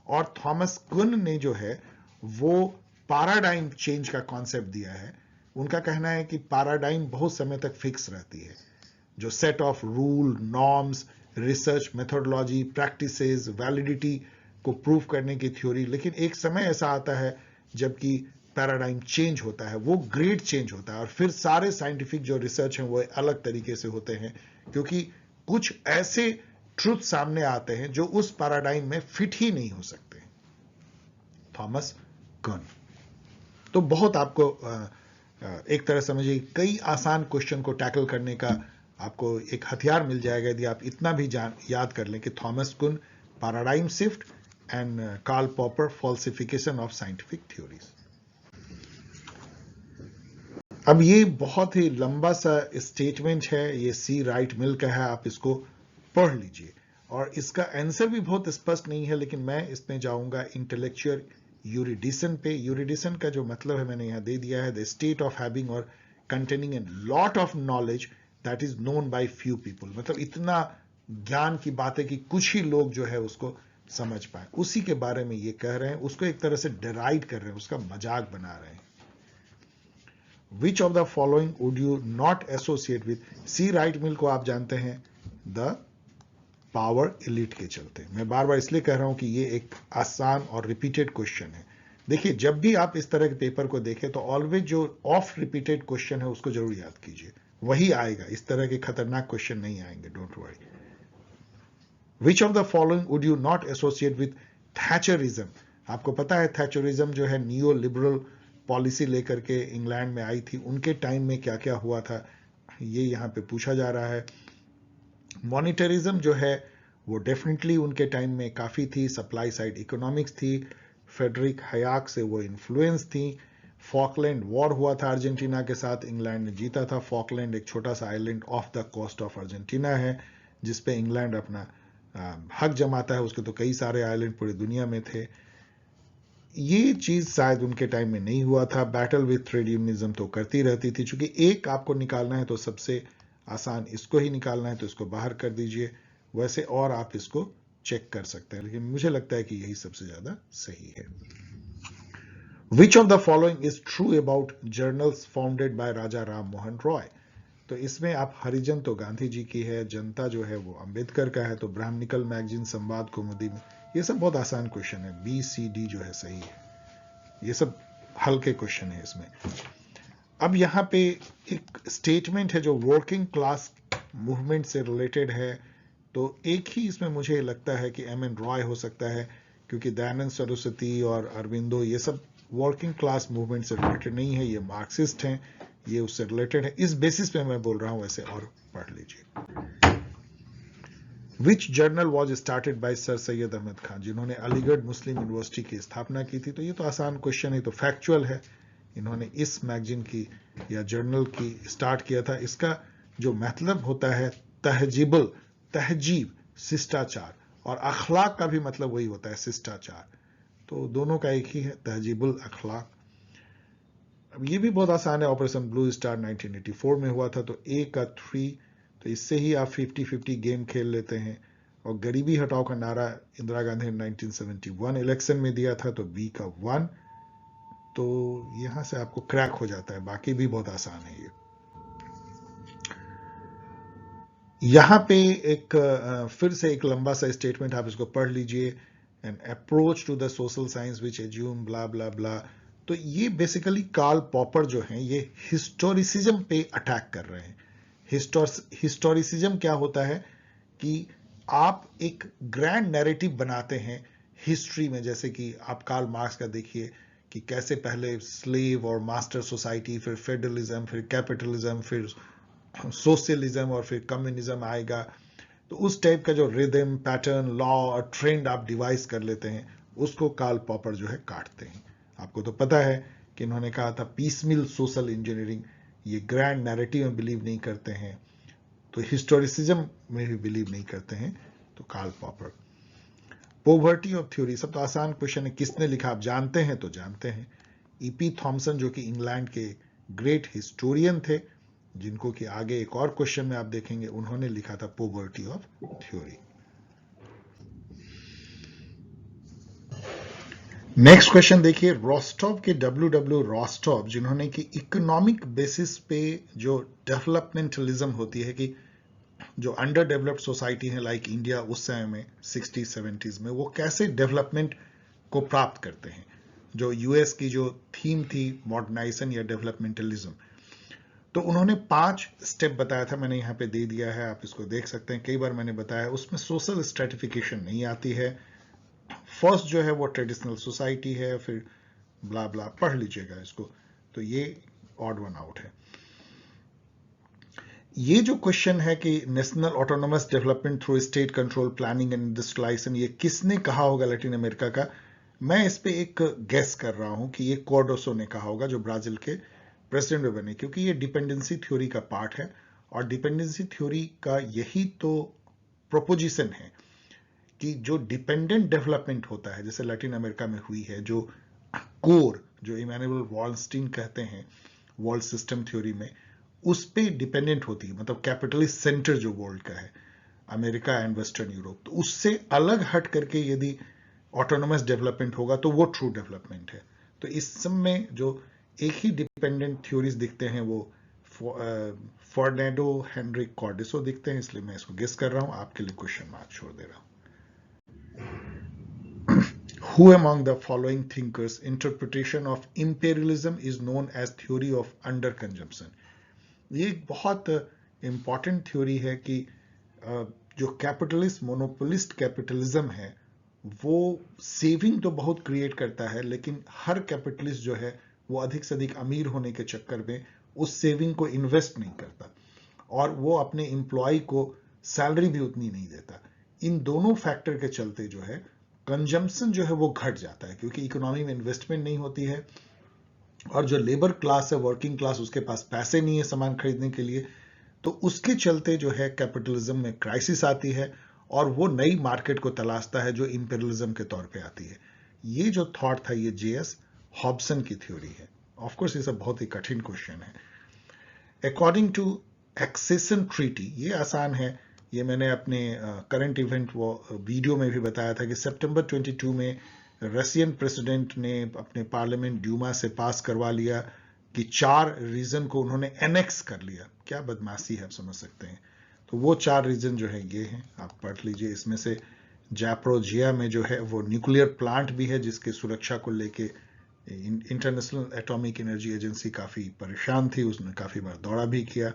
और थॉमस कुन ने जो है वो पैराडाइम चेंज का कॉन्सेप्ट दिया है, उनका कहना है कि पैराडाइम बहुत समय तक फिक्स रहती है, जो set of rule, norms, research methodology, practices, validity को प्रूव करने की थ्योरी। लेकिन एक समय ऐसा आता है जबकि पैराडाइम चेंज होता है, वो ग्रेड चेंज होता है, और फिर सारे साइंटिफिक जो रिसर्च हैं वो अलग तरीके से होते हैं, क्योंकि कुछ ऐसे ट्रुथ सामने आते हैं जो उस पैराडाइम में फिट ही नहीं हो सकते। थॉमस कुन। तो बहुत आपको एक तरह समझिए कई आसान क्वेश्चन को टैकल करने का आपको एक हथियार मिल जाएगा यदि आप इतना भी याद कर लें कि Thomas Kuhn paradigm shift and Karl Popper falsification of scientific theories. अब ये बहुत ही लंबा सा स्टेटमेंट है, ये सी राइट मिल का है, आप इसको पढ़ लीजिए और इसका आंसर भी बहुत स्पष्ट नहीं है, लेकिन मैं इसमें जाऊंगा इंटेलेक्चुअल यूरिडिशन पे। यूरिडिशन का जो मतलब है मैंने यहां दे दिया है, द स्टेट ऑफ हैविंग और containing a lot of knowledge that is known by few people, मतलब इतना ज्ञान की बात है कि कुछ ही लोग जो है उसको समझ पाए, उसी के बारे में ये कह रहे हैं, उसको एक तरह से डिराइड कर रहे हैं, उसका मजाक बना रहे हैं। Which of the following would you not associate with? C Wright Mill को आप जानते हैं द पावर एलिट के चलते। मैं बार बार इसलिए कह रहा हूं कि ये एक आसान और रिपीटेड क्वेश्चन है। देखिए, जब भी आप इस तरह के पेपर को देखें तो ऑलवेज जो ऑफ रिपीटेड क्वेश्चन है उसको जरूर याद कीजिए, वही आएगा, इस तरह के खतरनाक क्वेश्चन नहीं आएंगे, don't worry. Which of the following would you not associate with Thatcherism? आपको पता है थैचरिज्म जो है नियो लिबरल पॉलिसी लेकर के इंग्लैंड में आई थी, उनके टाइम में क्या क्या हुआ था, ये यहां पे पूछा जा रहा है। मॉनिटरिज्म जो है वो डेफिनेटली उनके टाइम में काफी थी, सप्लाई साइड इकोनॉमिक्स थी, फेडरिक हयाक से वो इन्फ्लुएंस थी। फॉकलैंड वॉर हुआ था अर्जेंटीना के साथ, इंग्लैंड ने जीता था। फॉकलैंड एक छोटा सा island off the coast of Argentina है जिसपे इंग्लैंड अपना हक जमाता है, उसके तो कई सारे आइलैंड पूरी दुनिया में थे। ये चीज शायद उनके टाइम में नहीं हुआ था। बैटल विथ ट्रेड यूनियनिज्म तो करती रहती थी, चूंकि एक आपको निकालना है तो सबसे आसान इसको ही निकालना है, तो इसको बाहर कर दीजिए। वैसे और आप इसको चेक कर सकते हैं, लेकिन मुझे लगता है कि यही सबसे ज्यादा सही है। Which of the following is true about journals founded by राजा राम मोहन रॉय? तो इसमें आप हरिजन तो गांधी जी की है, जनता जो है वो अंबेडकर का है, तो ब्राह्मणिकल मैगजीन, संवाद कौमुदी में, ये सब बहुत आसान क्वेश्चन है, बी सी डी जो है सही है, ये सब हल्के क्वेश्चन है इसमें। अब यहाँ पे एक स्टेटमेंट है जो वर्किंग क्लास मूवमेंट से रिलेटेड है, तो एक ही इसमें मुझे लगता है कि एम एन रॉय हो सकता है, क्योंकि दयानंद सरस्वती और अरविंदो ये सब वर्किंग क्लास मूवमेंट से रिलेटेड नहीं है, ये मार्क्सिस्ट हैं, ये उससे रिलेटेड है, इस बेसिस पे मैं बोल रहा हूं, वैसे और पढ़ लीजिए। Which journal was started by sir Syed Ahmad Khan, जिन्होंने अलीगढ़ मुस्लिम यूनिवर्सिटी की स्थापना की थी? तो ये तो आसान क्वेश्चन है, तो फैक्चुअल है, इन्होंने इस मैगजीन की या जर्नल की स्टार्ट किया था। इसका जो मतलब होता है तहजीबुल, तहजीब शिष्टाचार, और अखलाक का भी मतलब वही होता है शिष्टाचार, तो दोनों का एक ही है, तहजीबुल अखलाक। अब ये भी बहुत आसान है, ऑपरेशन ब्लू स्टार 1984 में हुआ था, तो ए का 3, तो इससे ही आप 50-50 गेम खेल लेते हैं। और गरीबी हटाओ का नारा इंदिरा गांधी ने 1971 इलेक्शन में दिया था, तो बी का 1, तो यहां से आपको क्रैक हो जाता है, बाकी भी बहुत आसान है ये। यहां पे एक फिर से एक लंबा सा स्टेटमेंट, आप इसको पढ़ लीजिए, an approach to the social science which assume blah blah blah. तो ये बेसिकली कार्ल पॉपर जो हैं ये हिस्टोरिसिज्म पे अटैक कर रहे हैं। हिस्टोरिसिज्म क्या होता है कि आप एक ग्रैंड नैरेटिव बनाते हैं हिस्ट्री में, जैसे कि आप कार्ल मार्क्स का देखिए कि कैसे पहले स्लेव और मास्टर सोसाइटी, फिर फेडरलिज्म, फिर कैपिटलिज्म, फिर सोशलिज्म और फिर कम्युनिज्म आएगा, तो उस टाइप का जो रिदम, पैटर्न, लॉ और ट्रेंड आप डिवाइस कर लेते हैं, उसको कार्ल पॉपर जो है काटते हैं। आपको तो पता है कि इन्होंने कहा था पीसमिल सोशल इंजीनियरिंग, ये ग्रैंड नैरेटिव में बिलीव नहीं करते हैं, तो हिस्टोरिसिज्म में भी बिलीव नहीं करते हैं, तो Karl Popper. Poverty of theory, सब तो आसान क्वेश्चन है, किसने लिखा आप जानते हैं, तो जानते हैं, ईपी थॉमसन, जो कि इंग्लैंड के ग्रेट हिस्टोरियन थे, जिनको कि आगे एक और क्वेश्चन में आप देखेंगे, उन्होंने लिखा था poverty of theory. Next question देखिए, रोस्टॉव के डब्ल्यू रोस्टॉव, जिन्होंने कि इकोनॉमिक बेसिस पे जो डेवलपमेंटलिज्म होती है कि जो अंडर डेवलप्ड सोसाइटी है लाइक इंडिया उस समय में 60-70s में, वो कैसे डेवलपमेंट को प्राप्त करते हैं, जो यूएस की जो थीम थी मॉडर्नाइजेशन या डेवलपमेंटलिज्म, तो उन्होंने 5 स्टेप बताया था, मैंने यहां पे दे दिया है, आप इसको देख सकते हैं, कई बार मैंने बताया, उसमें सोशल स्ट्रेटिफिकेशन नहीं आती है। फर्स्ट जो है वो ट्रेडिशनल सोसाइटी है, फिर ब्ला ब्ला, पढ़ लीजिएगा इसको, तो ये ऑड वन आउट है। ये जो क्वेश्चन है कि national autonomous development through state control planning and industrialisation, ये किसने कहा होगा लैटिन अमेरिका का? मैं इस पे एक गेस कर रहा हूं कि ये कार्डोसो ने कहा होगा, जो ब्राजील के प्रेसिडेंट में बने, क्योंकि ये डिपेंडेंसी थ्योरी का पार्ट है और डिपेंडेंसी थ्योरी का यही तो प्रोपोजिशन है कि जो डिपेंडेंट डेवलपमेंट होता है, जैसे लैटिन अमेरिका में हुई है, जो कोर, जो इमैनुअल वॉलस्टीन कहते हैं वर्ल्ड सिस्टम थ्योरी में, उस पे डिपेंडेंट होती है, मतलब कैपिटलिस्ट सेंटर जो वर्ल्ड का है, अमेरिका एंड वेस्टर्न यूरोप, तो उससे अलग हट करके यदि ऑटोनोमस डेवलपमेंट होगा तो वो ट्रू डेवलपमेंट है। तो इस सब में जो एक ही डिपेंडेंट थ्योरीज दिखते हैं वो फर्नांडो हेनरिक कॉर्डिसो दिखते हैं, इसलिए मैं इसको गेस कर रहा हूं, आपके लिए क्वेश्चन मार्क छोड़ दे रहा हूं। Who among the following thinkers interpretation of imperialism is known as theory of underconsumption? ये एक बहुत इंपॉर्टेंट थ्योरी है कि जो कैपिटलिस्ट मोनोपोलिस्ट कैपिटलिज्म है वो सेविंग तो बहुत क्रिएट करता है, लेकिन हर कैपिटलिस्ट जो है वो अधिक से अधिक अमीर होने के चक्कर में उस सेविंग को इन्वेस्ट नहीं करता और वो अपने एम्प्लॉय को सैलरी भी उतनी नहीं देता। इन दोनों फैक्टर के चलते जो है कंजम्पशन जो है वो घट जाता है, क्योंकि इकोनॉमी में इन्वेस्टमेंट नहीं होती है और जो लेबर क्लास है, वर्किंग क्लास, उसके पास पैसे नहीं है सामान खरीदने के लिए, तो उसके चलते जो है कैपिटलिज्म में क्राइसिस आती है और वो नई मार्केट को तलाशता है जो इंपीरियलिज्म के तौर पे आती है। ये जो थॉट था ये जेएस हॉब्सन की थ्योरी है। ऑफ कोर्स ये सब बहुत ही कठिन क्वेश्चन है। अकॉर्डिंग टू एक्सेशन ट्रीटी, ये आसान है, ये मैंने अपने करंट इवेंट वो वीडियो में भी बताया था कि सितंबर 22 में रशियन प्रेसिडेंट ने अपने पार्लियामेंट ड्यूमा से पास करवा लिया कि 4 रीजन को उन्होंने एनेक्स कर लिया। क्या बदमाशी है, आप समझ सकते हैं। तो वो 4 रीजन जो है ये हैं, आप पढ़ लीजिए। इसमें से जैप्रोजिया में जो है वो न्यूक्लियर प्लांट भी है जिसके सुरक्षा को लेके इंटरनेशनल एटॉमिक एनर्जी एजेंसी काफी परेशान थी, उसने काफी बार दौड़ा भी किया।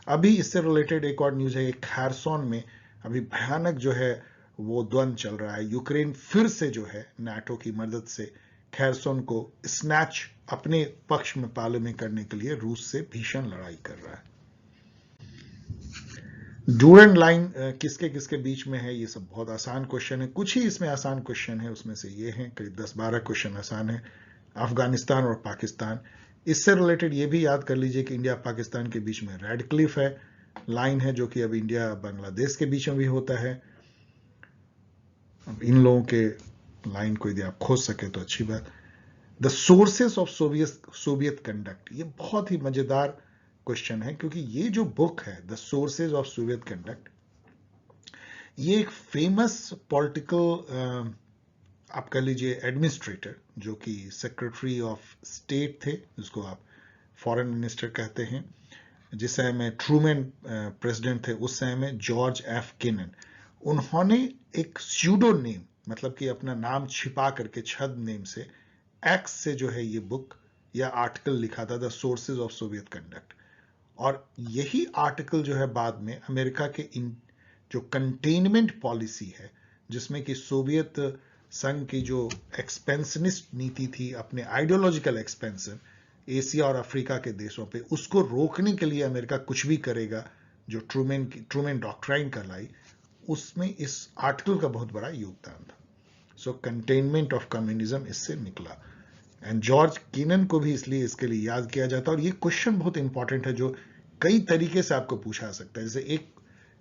अभी इससे रिलेटेड एक और न्यूज है, खैरसोन में अभी भयानक जो है वो द्वंद्व चल रहा है। यूक्रेन फिर से जो है नाटो की मदद से खैरसोन को स्नैच अपने पक्ष में पाले करने के लिए रूस से भीषण लड़ाई कर रहा है। डूरेंट लाइन किसके किसके बीच में है, ये सब बहुत आसान क्वेश्चन है। कुछ ही इसमें आसान क्वेश्चन है, उसमें से ये हैं करीब 10-12 क्वेश्चन आसान है। अफगानिस्तान और पाकिस्तान, इससे रिलेटेड ये भी याद कर लीजिए कि इंडिया पाकिस्तान के बीच में रेड क्लिफ है, लाइन है, जो कि अब इंडिया बांग्लादेश के बीच में भी होता है। अब इन लोगों के लाइन को यदि आप खोज सके तो अच्छी बात। The sources of Soviet conduct, ये बहुत ही मजेदार क्वेश्चन है, क्योंकि ये जो बुक है the sources of Soviet conduct, ये एक फेमस पॉलिटिकल आप कह लीजिए एडमिनिस्ट्रेटर, जो कि सेक्रेटरी ऑफ स्टेट थे, जिसको आप फॉरेन मिनिस्टर कहते हैं, जिस समय में ट्रूमैन प्रेसिडेंट थे, उस समय में जॉर्ज एफ केनन, उन्होंने एक स्यूडो नेम, मतलब कि अपना नाम छिपा करके छद नेम से एक्स से जो है ये बुक या आर्टिकल लिखा था, the sources of Soviet conduct. और यही आर्टिकल जो है बाद में अमेरिका के जो कंटेनमेंट पॉलिसी है, जिसमें कि सोवियत संघ की जो एक्सपेंशनिस्ट नीति थी, अपने आइडियोलॉजिकल एक्सपेंशन एशिया और अफ्रीका के देशों पे, उसको रोकने के लिए अमेरिका कुछ भी करेगा, जो ट्रूमैन डॉक्ट्राइन कहलाई, उसमें इस आर्टिकल का बहुत बड़ा योगदान था। सो कंटेनमेंट ऑफ कम्युनिज्म इससे निकला। एंड जॉर्ज केनन को भी इसलिए इसके लिए याद किया जाता है। और ये क्वेश्चन बहुत इंपॉर्टेंट है, जो कई तरीके से आपको पूछा सकता है। जैसे एक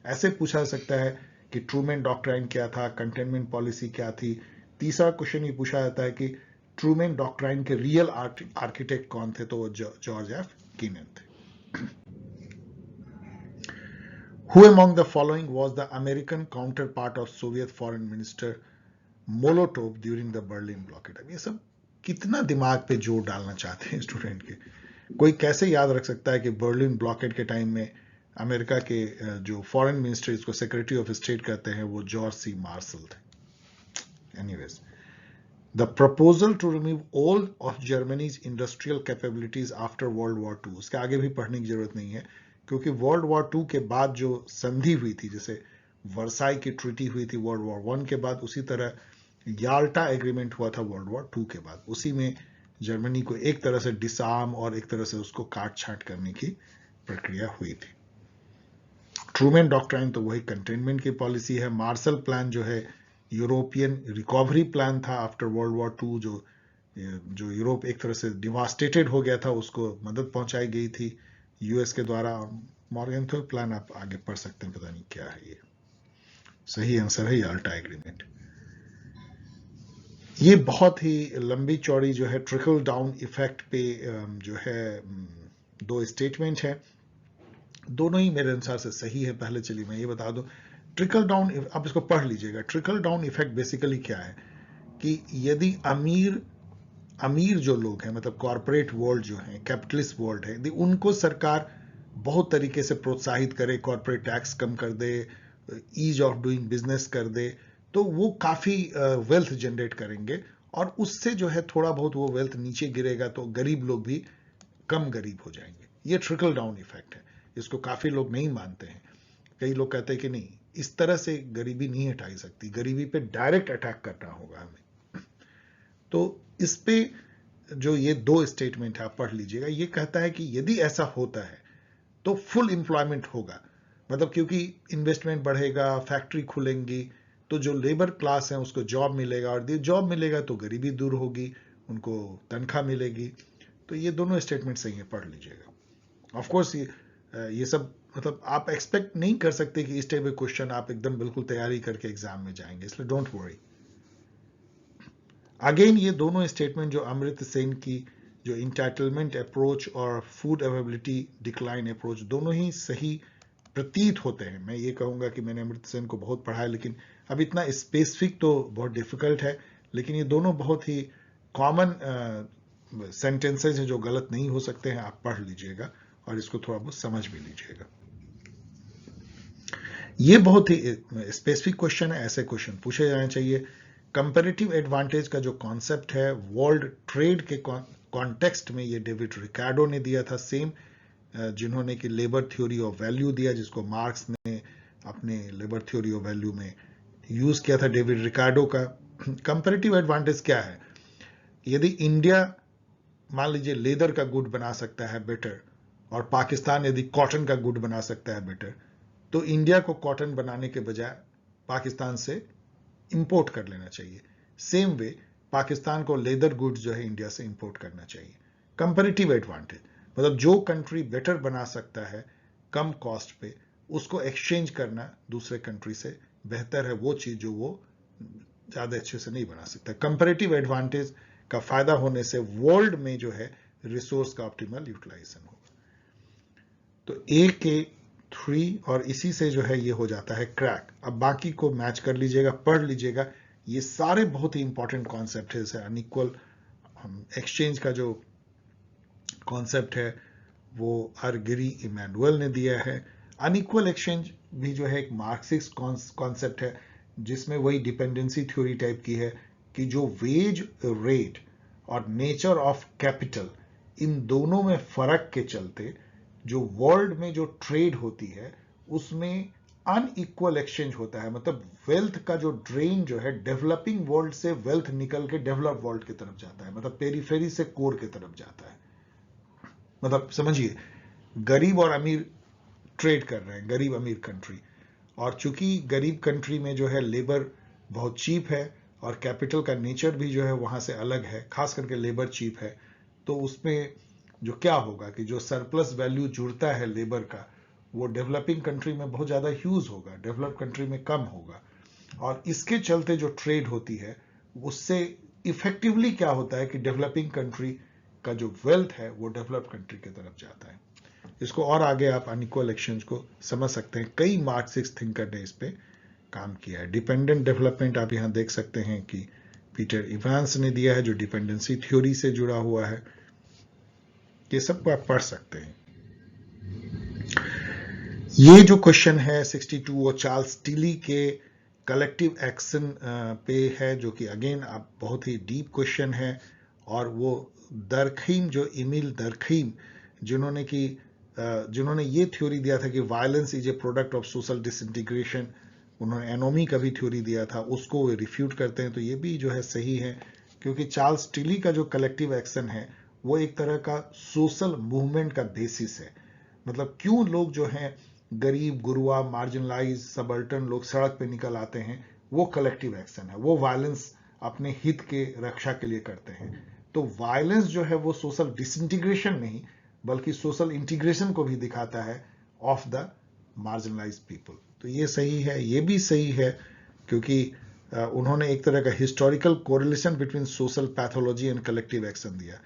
ऐसे पूछा सकता है कि ट्रूमैन डॉक्ट्राइन क्या था, कंटेनमेंट पॉलिसी क्या थी। तीसरा क्वेश्चन ये पूछा जाता है कि ट्रूमैन डॉक्ट्राइन के रियल आर्किटेक्ट कौन थे, तो वो जॉर्ज एफ केनन थे। Who among the following was the American counterpart of Soviet foreign minister Molotov during the Berlin blockade? अब ये सब कितना दिमाग पे जोर डालना चाहते हैं स्टूडेंट के। कोई कैसे याद रख सकता है कि बर्लिन ब्लॉकेड के टाइम में अमेरिका के जो फॉरेन मिनिस्टर, इसको सेक्रेटरी ऑफ स्टेट कहते हैं, वो जॉर्ज सी मार्शल थे। Anyways, the proposal to remove all of Germany's industrial capabilities after World War II, उसके आगे भी पढ़ने की जरूरत नहीं है, क्योंकि वर्ल्ड वॉर II के बाद जो संधि हुई थी, जैसे वर्साई की ट्रीटी हुई थी वर्ल्ड वॉर I के बाद, उसी तरह याल्टा एग्रीमेंट हुआ था वर्ल्ड वॉर II के बाद। उसी में जर्मनी को एक तरह से डिसआर्म और एक तरह से उसको काट छांट करने की प्रक्रिया हुई थी। ट्रूमैन डॉक्ट्राइन तो वही कंटेनमेंट की पॉलिसी है। मार्शल प्लान जो है यूरोपियन रिकवरी प्लान था आफ्टर वर्ल्ड वॉर II, जो जो यूरोप एक तरह से डिवास्टेटेड हो गया था उसको मदद पहुंचाई गई थी यूएस के द्वारा। मॉर्गेंथेल प्लान आप आगे पढ़ सकते हैं, पता नहीं क्या है ये। सही आंसर है याल्टा एग्रीमेंट। ये बहुत ही लंबी चौड़ी जो है ट्रिकल डाउन इफेक्ट पे जो है दो स्टेटमेंट है, दोनों ही मेरे अनुसार से सही है। पहले चलिए मैं ये बता दूं, ट्रिकल डाउन, आप इसको पढ़ लीजिएगा। ट्रिकल डाउन इफेक्ट बेसिकली क्या है कि यदि अमीर अमीर जो लोग हैं, मतलब कॉरपोरेट वर्ल्ड जो है, कैपिटलिस्ट वर्ल्ड है, यदि उनको सरकार बहुत तरीके से प्रोत्साहित करे, कॉरपोरेट टैक्स कम कर दे, ईज ऑफ डूइंग बिजनेस कर दे, तो वो काफी वेल्थ जनरेट करेंगे और उससे जो है थोड़ा बहुत वो वेल्थ नीचे गिरेगा तो गरीब लोग भी कम गरीब हो जाएंगे। ये ट्रिकल डाउन इफेक्ट है। इसको काफी लोग नहीं मानते हैं। कई लोग कहते हैं कि नहीं, इस तरह से गरीबी नहीं हटाई सकती, गरीबी पे डायरेक्ट अटैक करना होगा हमें। तो इस पे जो ये दो स्टेटमेंट है आप पढ़ लीजिएगा। ये कहता है कि यदि ऐसा होता है तो फुल एम्प्लॉयमेंट होगा, मतलब क्योंकि इन्वेस्टमेंट बढ़ेगा, फैक्ट्री खुलेंगी, तो जो लेबर क्लास है उसको जॉब मिलेगा, और जॉब मिलेगा तो गरीबी दूर होगी, उनको तनख्वाह मिलेगी। तो ये दोनों स्टेटमेंट सही है, पढ़ लीजिएगा। ऑफ कोर्स ये सब मतलब आप एक्सपेक्ट नहीं कर सकते कि इस टाइप के क्वेश्चन आप एकदम बिल्कुल तैयारी करके एग्जाम में जाएंगे, इसलिए डोंट वरी। अगेन ये दोनों स्टेटमेंट जो अमृत सेन की, जो इंटाइटलमेंट अप्रोच और फूड अवेलेबिलिटी डिक्लाइन अप्रोच, दोनों ही सही प्रतीत होते हैं। मैं ये कहूंगा कि मैंने अमृत सेन को बहुत पढ़ा है, लेकिन अब इतना स्पेसिफिक तो बहुत डिफिकल्ट है, लेकिन ये दोनों बहुत ही कॉमन सेंटेंसेज हैं जो गलत नहीं हो सकते हैं। आप पढ़ लीजिएगा और इसको थोड़ा बहुत समझ भी लीजिएगा। ये बहुत ही स्पेसिफिक क्वेश्चन है, ऐसे क्वेश्चन पूछे जाने चाहिए। कंपैरेटिव एडवांटेज का जो कॉन्सेप्ट है वर्ल्ड ट्रेड के कॉन्टेक्स्ट में, ये डेविड रिकार्डो ने दिया था, सेम जिन्होंने कि लेबर थ्योरी ऑफ वैल्यू दिया, जिसको मार्क्स ने अपने लेबर थ्योरी ऑफ वैल्यू में यूज किया था, डेविड रिकार्डो का। कंपैरेटिव एडवांटेज क्या है? यदि इंडिया मान लीजिए लेदर का गुड बना सकता है बेटर, और पाकिस्तान यदि कॉटन का गुड बना सकता है बेटर, तो इंडिया को कॉटन बनाने के बजाय पाकिस्तान से इंपोर्ट कर लेना चाहिए। सेम वे पाकिस्तान को लेदर गुड्स जो है इंडिया से इंपोर्ट करना चाहिए। कंपैरेटिव एडवांटेज मतलब जो कंट्री बेटर बना सकता है कम कॉस्ट पे, उसको एक्सचेंज करना दूसरे कंट्री से बेहतर है वो चीज जो वो ज्यादा अच्छे से नहीं बना सकता। कंपैरेटिव एडवांटेज का फायदा होने से वर्ल्ड में जो है रिसोर्स का ऑप्टिमल यूटिलाइजेशन होगा। तो ए के 3 और इसी से जो है ये हो जाता है क्रैक। अब बाकी को मैच कर लीजिएगा, पढ़ लीजिएगा। ये सारे बहुत ही इंपॉर्टेंट कॉन्सेप्ट है। जैसे अनइक्वल एक्सचेंज का जो कॉन्सेप्ट है वो आरगिरी इमैनुअल ने दिया है। अनइक्वल एक्सचेंज भी जो है एक मार्क्सिस्ट कॉन्सेप्ट है, जिसमें वही डिपेंडेंसी थ्योरी टाइप की है कि जो वेज रेट और नेचर ऑफ कैपिटल, इन दोनों में फर्क के चलते जो वर्ल्ड में जो ट्रेड होती है उसमें अनइक्वल एक्सचेंज होता है। मतलब वेल्थ का जो ड्रेन जो है डेवलपिंग वर्ल्ड से वेल्थ निकल के डेवलप वर्ल्ड की तरफ जाता है, मतलब पेरीफेरी से कोर की तरफ जाता है। मतलब समझिए, गरीब और अमीर ट्रेड कर रहे हैं, गरीब अमीर कंट्री, और चूंकि गरीब कंट्री में जो है लेबर बहुत चीप है और कैपिटल का नेचर भी जो है वहां से अलग है, खास करके लेबर चीप है, तो उसमें जो क्या होगा कि जो सरप्लस वैल्यू जुड़ता है लेबर का, वो डेवलपिंग कंट्री में बहुत ज्यादा यूज होगा, डेवलप कंट्री में कम होगा। और इसके चलते जो ट्रेड होती है उससे इफेक्टिवली क्या होता है कि डेवलपिंग कंट्री का जो वेल्थ है वो डेवलप कंट्री की तरफ जाता है। इसको और आगे आप अनइक्वल एक्सचेंज को समझ सकते हैं। कई मार्क्सिस्ट थिंकर ने इस पे काम किया है। डिपेंडेंट डेवलपमेंट आप यहां देख सकते हैं कि पीटर इवांस ने दिया है, जो डिपेंडेंसी थ्योरी से जुड़ा हुआ है। ये सबको आप पढ़ सकते हैं। ये जो क्वेश्चन है 62 वो चार्ल्स टिली के कलेक्टिव एक्शन पे है, जो कि अगेन आप बहुत ही डीप क्वेश्चन है। और वो दरखीम, जो इमिल दरखीम, जिन्होंने ये थ्योरी दिया था कि violence is a product of social disintegration, उन्होंने एनोमी का भी थ्योरी दिया था, उसको वे रिफ्यूट करते हैं। तो ये भी जो है सही है, क्योंकि चार्ल्स टिली का जो कलेक्टिव एक्शन है वो एक तरह का सोशल मूवमेंट का बेसिस है। मतलब क्यों लोग जो हैं गरीब, गुरुआ, मार्जिनलाइज, सबल्टन लोग सड़क पे निकल आते हैं, वो कलेक्टिव एक्शन है। वो वायलेंस अपने हित के रक्षा के लिए करते हैं। तो वायलेंस जो है वो सोशल डिसइंटीग्रेशन नहीं बल्कि सोशल इंटीग्रेशन को भी दिखाता है ऑफ द मार्जिनलाइज्ड पीपल। तो ये सही है, ये भी सही है, क्योंकि उन्होंने एक तरह का historical correlation between social pathology and collective action दिया।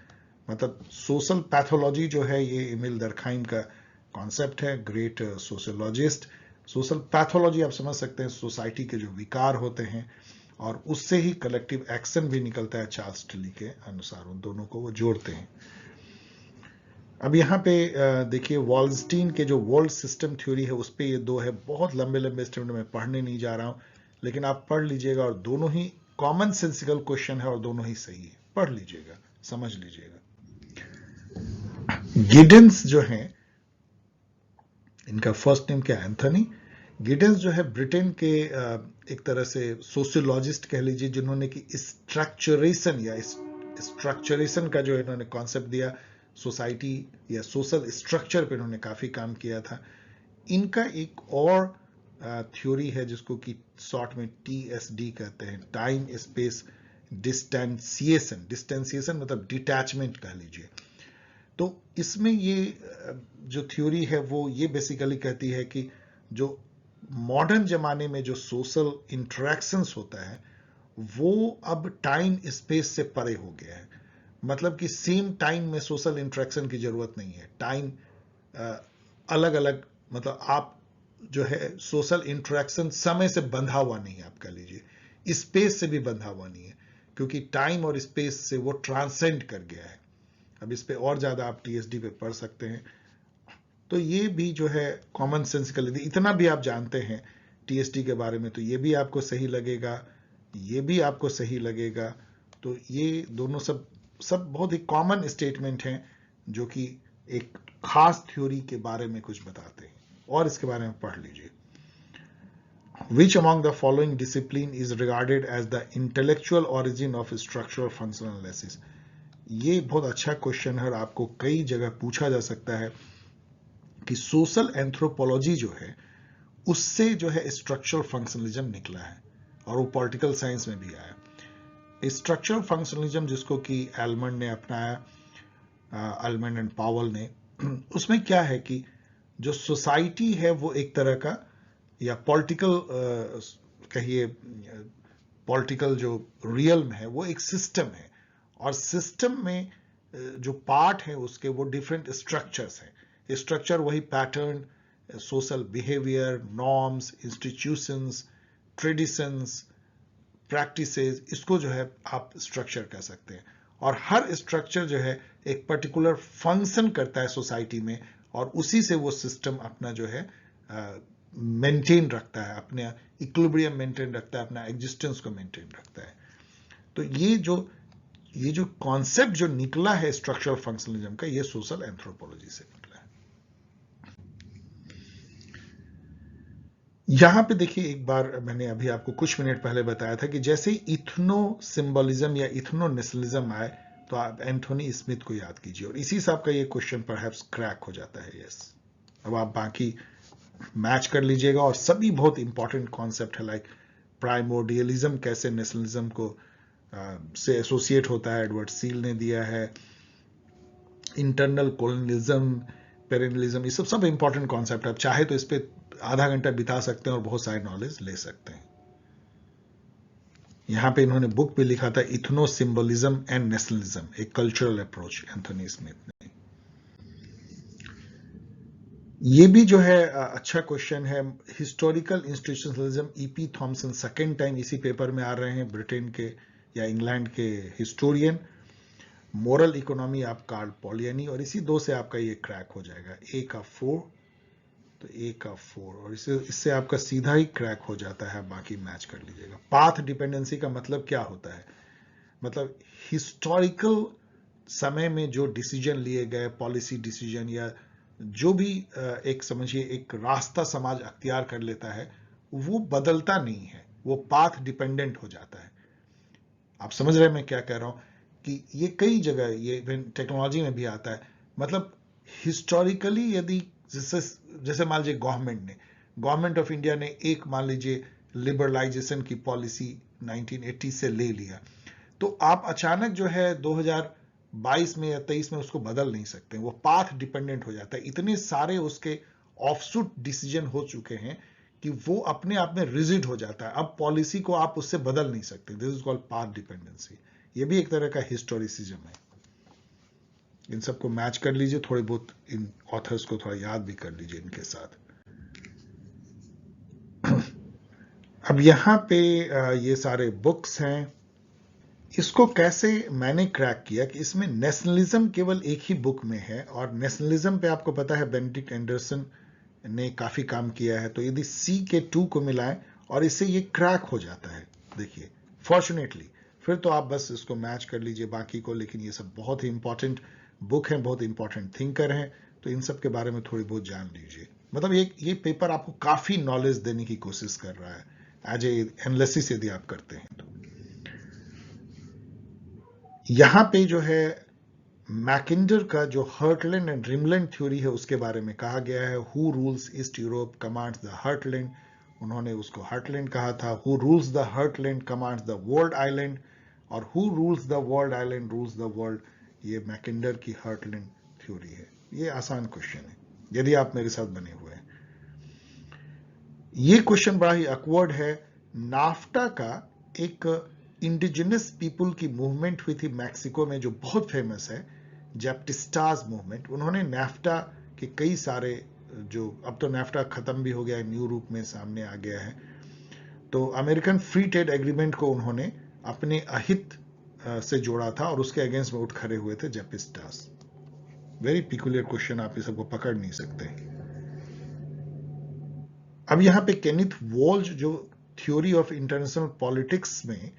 मतलब सोशल पैथोलॉजी जो है ये एमिल दरखाइम का कॉन्सेप्ट है, ग्रेट सोशियोलॉजिस्ट। सोशल पैथोलॉजी आप समझ सकते हैं सोसाइटी के जो विकार होते हैं, और उससे ही कलेक्टिव एक्शन भी निकलता है। चार्ल्स टिली के अनुसार उन दोनों को वो जोड़ते हैं। अब यहाँ पे देखिए वॉल्स्टीन के जो वर्ल्ड सिस्टम थ्योरी है उस पे ये दो है, बहुत लंबे लंबे स्टेटमेंट में पढ़ने नहीं जा रहा हूँ, लेकिन आप पढ़ लीजिएगा, और दोनों ही कॉमन सेंसिकल क्वेश्चन है और दोनों ही सही है, पढ़ लीजिएगा, समझ लीजिएगा। गिडेंस जो है, इनका फर्स्ट नेम क्या है, एंथनी गिडेंस जो है ब्रिटेन के एक तरह से सोशियोलॉजिस्ट कह लीजिए, जिन्होंने कि स्ट्रक्चरेशन या स्ट्रक्चरेशन का जो इन्होंने कॉन्सेप्ट दिया, सोसाइटी या सोशल स्ट्रक्चर पे इन्होंने काफी काम किया था। इनका एक और थ्योरी है जिसको कि शॉर्ट में TSD कहते हैं, टाइम स्पेस डिस्टेंसिएशन। डिस्टेंसिएशन मतलब डिटैचमेंट कह लीजिए। तो इसमें ये जो थ्योरी है वो ये बेसिकली कहती है कि जो मॉडर्न जमाने में जो सोशल इंटरेक्शंस होता है वो अब टाइम स्पेस से परे हो गया है। मतलब कि सेम टाइम में सोशल इंटरेक्शन की जरूरत नहीं है। टाइम अलग अलग, मतलब आप जो है सोशल इंटरेक्शन समय से बंधा हुआ नहीं है, आप कह लीजिए स्पेस से भी बंधा हुआ नहीं है, क्योंकि टाइम और स्पेस से वो ट्रांसेंड कर गया है। अब इस पे और ज्यादा आप TSD पे पढ़ सकते हैं। तो ये भी जो है कॉमन सेंस का, यदि इतना भी आप जानते हैं TSD के बारे में तो ये भी आपको सही लगेगा, ये भी आपको सही लगेगा। तो ये दोनों सब बहुत ही कॉमन स्टेटमेंट हैं जो कि एक खास थ्योरी के बारे में कुछ बताते हैं, और इसके बारे में पढ़ लीजिए। Which among the following discipline is regarded as the intellectual origin of structural functional analysis? ये बहुत अच्छा क्वेश्चन है और आपको कई जगह पूछा जा सकता है कि सोशल एंथ्रोपोलॉजी जो है उससे जो है स्ट्रक्चरल फंक्शनलिज्म निकला है, और वो पॉलिटिकल साइंस में भी आया। स्ट्रक्चरल फंक्शनलिज्म जिसको कि एलमंड ने अपनाया, एलमंड एंड पावल ने, उसमें क्या है कि जो सोसाइटी है वो एक तरह का, या पॉलिटिकल कहिए, पॉलिटिकल जो रियल्म है वो एक सिस्टम है, और सिस्टम में जो पार्ट है उसके वो डिफरेंट स्ट्रक्चर्स हैं। स्ट्रक्चर वही pattern, social behaviour, norms, institutions, traditions, practices, इसको जो है आप स्ट्रक्चर कह सकते हैं। और हर स्ट्रक्चर जो है एक पर्टिकुलर फंक्शन करता है सोसाइटी में, और उसी से वो सिस्टम अपना जो है मेंटेन रखता है, अपने इक्विलिब्रियम मेंटेन रखता है, अपना एग्जिस्टेंस को मेंटेन रखता है। तो ये जो कॉन्सेप्ट जो निकला है स्ट्रक्चरल फंक्शनलिज्म का, ये सोशल एंथ्रोपोलॉजी से निकला है। यहां पे देखिए, एक बार मैंने अभी आपको कुछ मिनट पहले बताया था कि जैसे इथनो सिंबलिज्म या इथनो नेशनलिज्म आए तो आप एंथोनी स्मिथ को याद कीजिए, और इसी हिसाब का ये क्वेश्चन परहैप्स क्रैक हो जाता है। यस, अब आप बाकी मैच कर लीजिएगा, और सभी बहुत इंपॉर्टेंट कॉन्सेप्ट है, लाइक प्राइमोर्डियलिज्म कैसे नेशनलिज्म को से एसोसिएट होता है, एडवर्ड सील ने दिया है। इंटरनल कोलोनियलिज्म, पेरेनियलिज्म, ये सब इंपॉर्टेंट कॉन्सेप्ट है। आप चाहे तो इस पे आधा घंटा बिता सकते हैं और बहुत सारी नॉलेज ले सकते हैं। यहां पे इन्होंने बुक पे लिखा था ethno symbolism and nationalism, a cultural approach, Anthony Smith ने। ये भी जो है अच्छा क्वेश्चन है। Historical institutionalism, EP Thompson second time इसी पेपर में आ रहे हैं, ब्रिटेन के या इंग्लैंड के हिस्टोरियन। मोरल इकोनॉमी आप कार्ल पॉलियनी, और इसी दो से आपका ये क्रैक हो जाएगा। A का 4, तो A का 4, और इससे आपका सीधा ही क्रैक हो जाता है। बाकी मैच कर लीजिएगा। पाथ डिपेंडेंसी का मतलब क्या होता है, मतलब हिस्टोरिकल समय में जो डिसीजन लिए गए, पॉलिसी डिसीजन, या जो भी एक समझिए एक रास्ता समाज अख्तियार कर लेता है, वो बदलता नहीं है, वो पाथ डिपेंडेंट हो जाता है। आप समझ रहे हैं मैं क्या कह रहा हूं, कि ये कई जगह, ये टेक्नोलॉजी में भी आता है। मतलब हिस्टोरिकली यदि जैसे मान लीजिए गवर्नमेंट ऑफ इंडिया ने एक मान लीजिए लिबरलाइजेशन की पॉलिसी 1980 से ले लिया, तो आप अचानक जो है 2022 में या 23 में उसको बदल नहीं सकते, वो पाथ डिपेंडेंट हो जाता है। इतने सारे उसके ऑफशूट डिसीजन हो चुके हैं कि वो अपने आप में रिजिड हो जाता है। अब पॉलिसी को आप उससे बदल नहीं सकते। This is called path dependency. ये भी एक तरह का हिस्टोरिसिज्म है। इन सबको मैच कर लीजिए, थोड़े बहुत इन ऑथर्स को थोड़ा याद भी कर लीजिए इनके साथ। अब यहाँ पे ये सारे बुक्स हैं। इसको कैसे मैंने क्रैक किया कि इसमें नेशनलिज्म केवल एक ही बुक में है, और नेशनलिज्म पे आपको पता है बेनेडिक्ट एंडरसन ने काफी काम किया है। तो यदि सी के 2 को मिलाएं और इससे ये क्रैक हो जाता है, देखिए फॉर्चुनेटली, फिर तो आप बस इसको मैच कर लीजिए बाकी को। लेकिन ये सब बहुत ही इंपॉर्टेंट बुक है, बहुत इंपॉर्टेंट थिंकर हैं, तो इन सब के बारे में थोड़ी बहुत जान लीजिए। मतलब ये पेपर आपको काफी नॉलेज देने की कोशिश कर रहा है एज ए एनालिसिस यदि आप करते हैं तो। यहां पे जो है मैकिंडर का जो हर्टलैंड एंड ड्रीमलैंड थ्योरी है उसके बारे में कहा गया है। Who rules east Europe commands the heartland, उन्होंने उसको हर्टलैंड कहा था। Who rules the heartland commands the world island, और who rules the world island rules the world, ये मैकिंडर की हर्टलैंड थ्योरी है। ये आसान क्वेश्चन है यदि आप मेरे साथ बने हुए हैं। ये क्वेश्चन बड़ा ही अकवर्ड है। नाफ्टा का एक इंडिजिनस पीपुल की मूवमेंट हुई थी मैक्सिको में जो बहुत फेमस है, जैप्टिस्टाज मूवमेंट। उन्होंने नाफ्टा के कई सारे, जो अब तो नाफ्टा खत्म भी हो गया है, न्यू रूप में सामने आ गया है, तो अमेरिकन फ्री ट्रेड एग्रीमेंट को उन्होंने अपने अहित से जोड़ा था और उसके अगेंस्ट में उठ खड़े हुए थे जैप्टिस्टाज। वेरी पिकुलियर क्वेश्चन, आप ये सबको पकड़ नहीं सकते। अब यहां पे केनिथ वॉल्ज जो थ्योरी ऑफ इंटरनेशनल पॉलिटिक्स में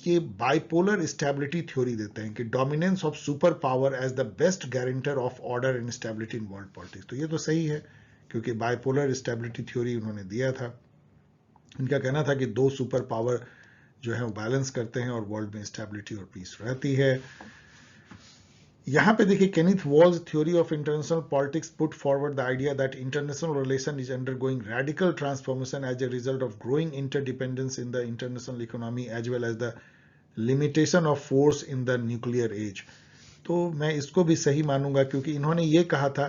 ये बाइपोलर स्टेबिलिटी थ्योरी देते हैं कि dominance of super power as the best guarantor of order and stability in world politics. तो ये तो सही है, क्योंकि बाइपोलर स्टेबिलिटी थ्योरी उन्होंने दिया था। इनका कहना था कि दो सुपर पावर जो है वो बैलेंस करते हैं और वर्ल्ड में स्टेबिलिटी और पीस रहती है। यहां पे देखिए, Kenneth Waltz theory of international politics put forward the idea that international relation is undergoing radical transformation as a result of growing interdependence in the international economy as well as the limitation of force in the nuclear age. तो मैं इसको भी सही मानूंगा, क्योंकि इन्होंने ये कहा था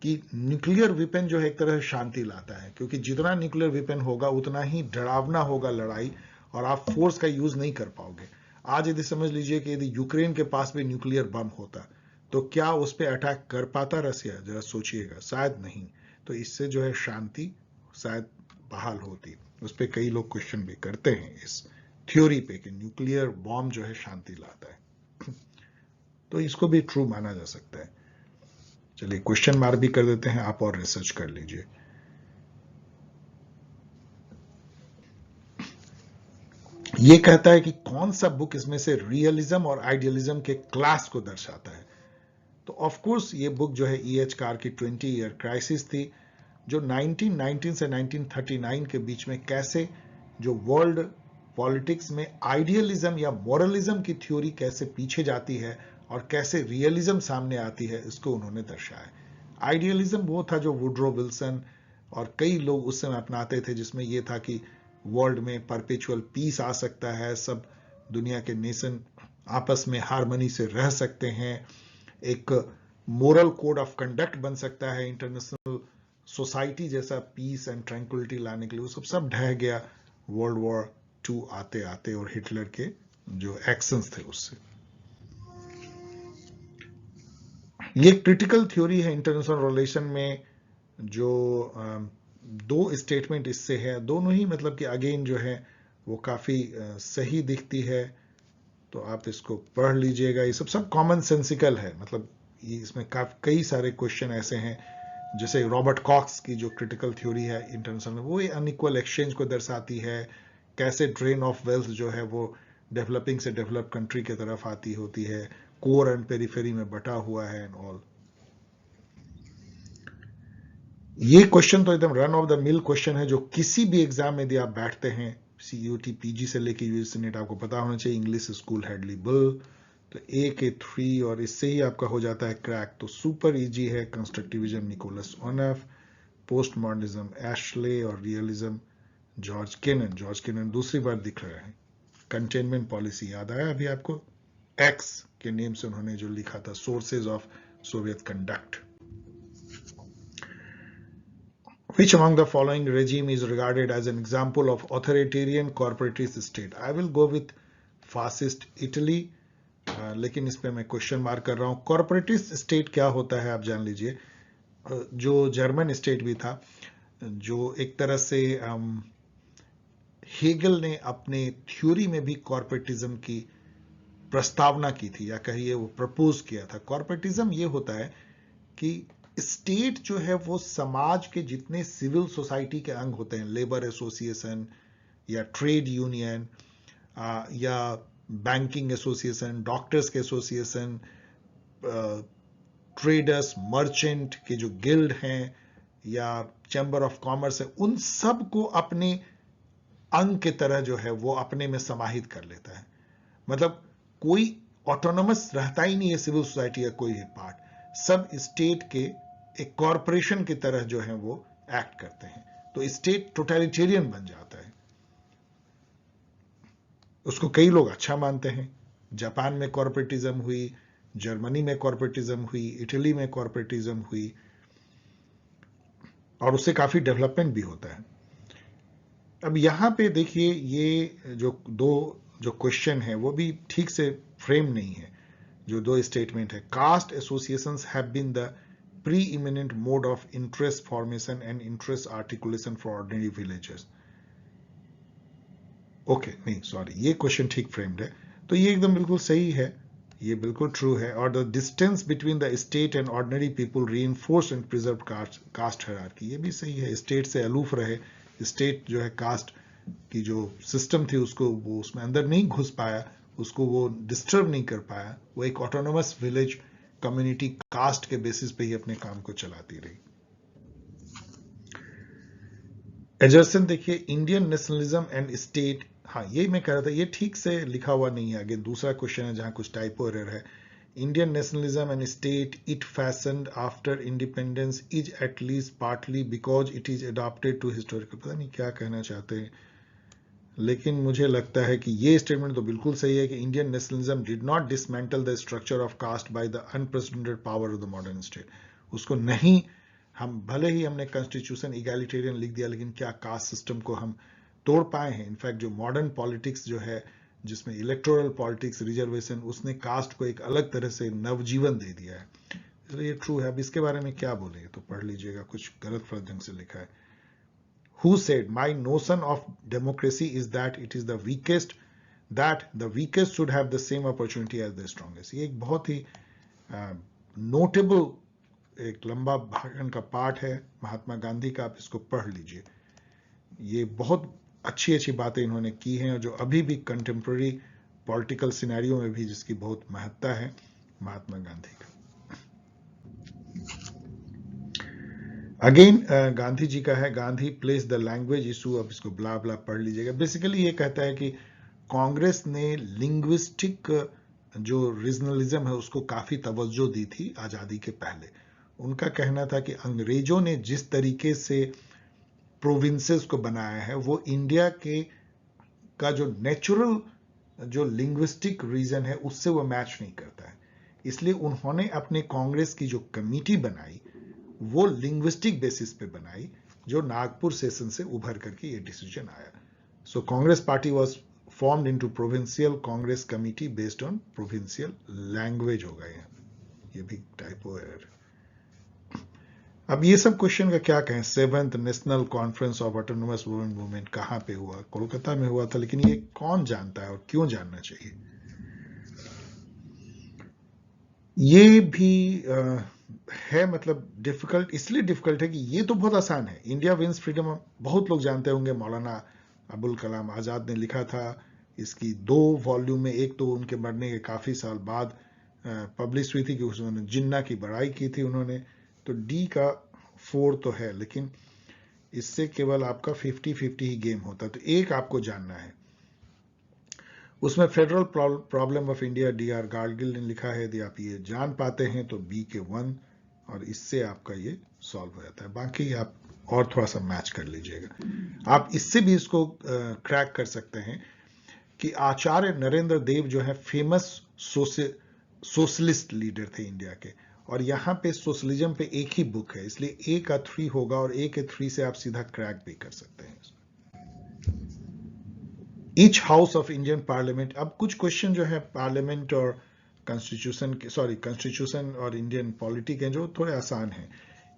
कि न्यूक्लियर वेपन जो है एक तरह से शांति लाता है, क्योंकि जितना न्यूक्लियर वेपन होगा उतना ही डरावना होगा लड़ाई, और आप फोर्स का यूज नहीं कर पाओगे। आज यदि समझ लीजिए कि यदि यूक्रेन के पास भी न्यूक्लियर बम होता तो क्या उस पर अटैक कर पाता रसिया? जरा सोचिएगा, शायद नहीं। तो इससे जो है शांति शायद बहाल होती। उस पर कई लोग क्वेश्चन भी करते हैं इस थ्योरी पे कि न्यूक्लियर बॉम्ब जो है शांति लाता है। तो इसको भी ट्रू माना जा सकता है। चलिए क्वेश्चन मार्क भी कर देते हैं, आप और रिसर्च कर लीजिए। ये कहता है कि कौन सा बुक इसमें से रियलिज्म और आइडियलिज्म के क्लास को दर्शाता है। तो ऑफ कोर्स ये बुक जो है E.H. कार की 20 ईयर क्राइसिस थी, जो 1919 से 1939 के बीच में कैसे जो वर्ल्ड पॉलिटिक्स में आइडियलिज्म या मॉरलिज्म की थ्योरी कैसे पीछे जाती है और कैसे रियलिज्म सामने आती है, इसको उन्होंने दर्शाया। आइडियलिज्म वो था जो वुड्रो विल्सन और कई लोग उस समय अपनाते थे, जिसमें यह था कि वर्ल्ड में परपेचुअल पीस आ सकता है, सब दुनिया के नेशन आपस में हार्मनी से रह सकते हैं, एक मोरल कोड ऑफ कंडक्ट बन सकता है इंटरनेशनल सोसाइटी जैसा पीस एंड ट्रैंक्विलिटी लाने के लिए। वो सब ढह गया वर्ल्ड वॉर 2 आते आते और हिटलर के जो एक्शंस थे उससे। ये क्रिटिकल थ्योरी है इंटरनेशनल रिलेशन में, जो दो स्टेटमेंट इससे है, दोनों ही मतलब कि अगेन जो है वो काफी सही दिखती है। तो आप इसको पढ़ लीजिएगा। ये सब कॉमन सेंसिकल है, मतलब इसमें कई सारे क्वेश्चन ऐसे हैं, जैसे रॉबर्ट कॉक्स की जो क्रिटिकल थ्योरी है इंटरनेशनल में, वो अनइक्वल एक्सचेंज को दर्शाती है, कैसे ड्रेन ऑफ वेल्थ जो है वो डेवलपिंग से डेवलप कंट्री की तरफ आती होती है, कोर एंड पेरिफेरी में बटा हुआ है एंड ऑल। ये क्वेश्चन तो एकदम run of the mill question है, जो किसी भी एग्जाम में यदि आप बैठते हैं, CUT PG से लेके यूजीसी नेट, आपको पता होना चाहिए इंग्लिश स्कूल हेडली बुल, तो A के 3 और इससे ही आपका हो जाता है क्रैक। तो सुपर इजी है constructivism Nicholas Onuf, post modernism Ashley, और realism George Kennan. George Kennan दूसरी बार दिख रहे हैं। कंटेनमेंट पॉलिसी याद आया अभी आपको? एक्स के नेम से उन्होंने जो लिखा था, sources of Soviet conduct. Which among the following regime is regarded as an example of authoritarian corporatist state? I will go with fascist Italy, लेकिन इस पे मैं क्वेश्चन मार्क कर रहा हूं। कॉर्पोरेटिस्ट स्टेट क्या होता है आप जान लीजिए। जो जर्मन स्टेट भी था, जो एक तरह से हेगल ने अपने थ्योरी में भी कॉर्पोरेटिज्म की प्रस्तावना की थी, या कहिए वो प्रपोज किया था। कॉर्पोरेटिज्म ये होता है कि स्टेट जो है वो समाज के जितने सिविल सोसाइटी के अंग होते हैं, लेबर एसोसिएशन या ट्रेड यूनियन या बैंकिंग एसोसिएशन, डॉक्टर्स के एसोसिएशन, ट्रेडर्स, मर्चेंट के जो गिल्ड हैं या चैम्बर ऑफ कॉमर्स है, उन सब को अपने अंग के तरह जो है वो अपने में समाहित कर लेता है। मतलब कोई ऑटोनोमस रहता ही नहीं है सिविल सोसाइटी का कोई एक पार्ट, सब स्टेट के एक कॉरपोरेशन की तरह जो है वो एक्ट करते हैं, तो स्टेट टोटलिटेरियन बन जाता है। उसको कई लोग अच्छा मानते हैं। जापान में कॉर्पोरेटिज्म हुई, जर्मनी में कॉर्पोरेटिज्म हुई, इटली में कॉर्पोरेटिज्म हुई, और उससे काफी डेवलपमेंट भी होता है। अब यहां पे देखिए, ये जो क्वेश्चन है वो भी ठीक से फ्रेम नहीं है। जो दो स्टेटमेंट है, caste associations have been the preeminent mode of interest formation and interest articulation for ordinary villagers. Okay, नहीं सॉरी, ये क्वेश्चन ठीक फ्रेम्ड है, तो ये एकदम बिल्कुल सही है, ये बिल्कुल ट्रू है। और the distance between the state and ordinary people reinforce and preserve caste hierarchy, ये भी सही है। स्टेट से अलूफ रहे, स्टेट जो है कास्ट की जो सिस्टम थी उसको वो उसमें अंदर नहीं घुस पाया, उसको वो डिस्टर्ब नहीं कर पाया, वो एक ऑटोनोमस विलेज कम्युनिटी कास्ट के बेसिस पे ही अपने काम को चलाती रही। एजर्सन देखिए, इंडियन नेशनलिज्म एंड स्टेट, हाँ ये मैं कह रहा था, ये ठीक से लिखा हुआ नहीं है। आगे दूसरा क्वेश्चन है जहां कुछ टाइपो एरर है। Indian nationalism and state it fashioned after independence is at least partly because it is adopted to historical, पता नहीं क्या कहना चाहते हैं, लेकिन मुझे लगता है कि ये स्टेटमेंट तो बिल्कुल सही है कि Indian nationalism did not dismantle the structure of caste by the unprecedented power of the modern state. उसको नहीं, हम भले ही हमने कॉन्स्टिट्यूशन इगैलिटेरियन लिख दिया, लेकिन क्या कास्ट सिस्टम को हम तोड़ पाए हैं? इनफैक्ट जो मॉडर्न पॉलिटिक्स जो है, जिसमें इलेक्टोरल पॉलिटिक्स, रिजर्वेशन, उसने कास्ट को एक अलग तरह से नवजीवन दे दिया है। इसलिए ये ट्रू है। अब इसके बारे में क्या बोले तो पढ़ लीजिएगा, कुछ गलत फलत ढंग से लिखा है। Who said, my notion of democracy is that it is the weakest, that the weakest should have the same opportunity as the strongest। ये एक बहुत ही नोटेबल एक लंबा भाषण का पार्ट है महात्मा गांधी का, आप इसको पढ़ लीजिए। ये बहुत अच्छी अच्छी बातें इन्होंने की हैं, और जो अभी भी कंटेम्प्रेरी पॉलिटिकल सिनेरियो में भी जिसकी बहुत महत्ता है, महात्मा गांधी का। अगेन गांधी जी का है, Gandhi place the language issue, अब इसको ब्ला ब्ला पढ़ लीजिएगा। बेसिकली ये कहता है कि कांग्रेस ने लिंग्विस्टिक जो रीजनलिज्म है उसको काफी तवज्जो दी थी आजादी के पहले। उनका कहना था कि अंग्रेजों ने जिस तरीके से प्रोविंसेस को बनाया है वो इंडिया के का जो नेचुरल जो लिंग्विस्टिक रीजन है उससे वो मैच नहीं करता है। इसलिए उन्होंने अपने कांग्रेस की जो कमिटी बनाई वो लिंग्विस्टिक बेसिस पे बनाई, जो नागपुर सेशन से उभर करके ये डिसीजन आया। So Congress party was formed into provincial Congress committee based on provincial language हो गए हैं। ये भी टाइपो एरर। अब ये सब क्वेश्चन का क्या कहें। 7th national conference of autonomous women movement कहां पे हुआ? कोलकाता में हुआ था, लेकिन ये कौन जानता है और क्यों जानना चाहिए? ये भी है, मतलब डिफिकल्ट इसलिए डिफिकल्ट है कि ये तो बहुत आसान है। इंडिया विंस फ्रीडम बहुत लोग जानते होंगे, मौलाना अबुल कलाम आजाद ने लिखा था। इसकी 2 वॉल्यूम में, एक तो उनके मरने के काफी साल बाद पब्लिश हुई थी कि उसने जिन्ना की बड़ाई की थी उन्होंने, तो डी का 4 तो है, लेकिन इससे केवल आपका 50-50 ही गेम होता है। तो एक आपको जानना है, उसमें federal problem of India DR. Gadgil ने लिखा है। यदि आप ये जान पाते हैं तो बी के 1, और इससे आपका ये सॉल्व हो जाता है। बाकी आप और थोड़ा सा मैच कर लीजिएगा। आप इससे भी इसको क्रैक कर सकते हैं कि आचार्य नरेंद्र देव जो है फेमस सोशलिस्ट लीडर थे इंडिया के, और यहाँ पे सोशलिज्म पे एक ही बुक है, इसलिए ए का 3 होगा और ए के 3 से आप सीधा क्रैक भी कर सकते हैं। Each house of Indian parliament, अब कुछ क्वेश्चन जो है पार्लियामेंट और कॉन्स्टिट्यूशन और इंडियन पॉलिटी के जो थोड़े आसान हैं।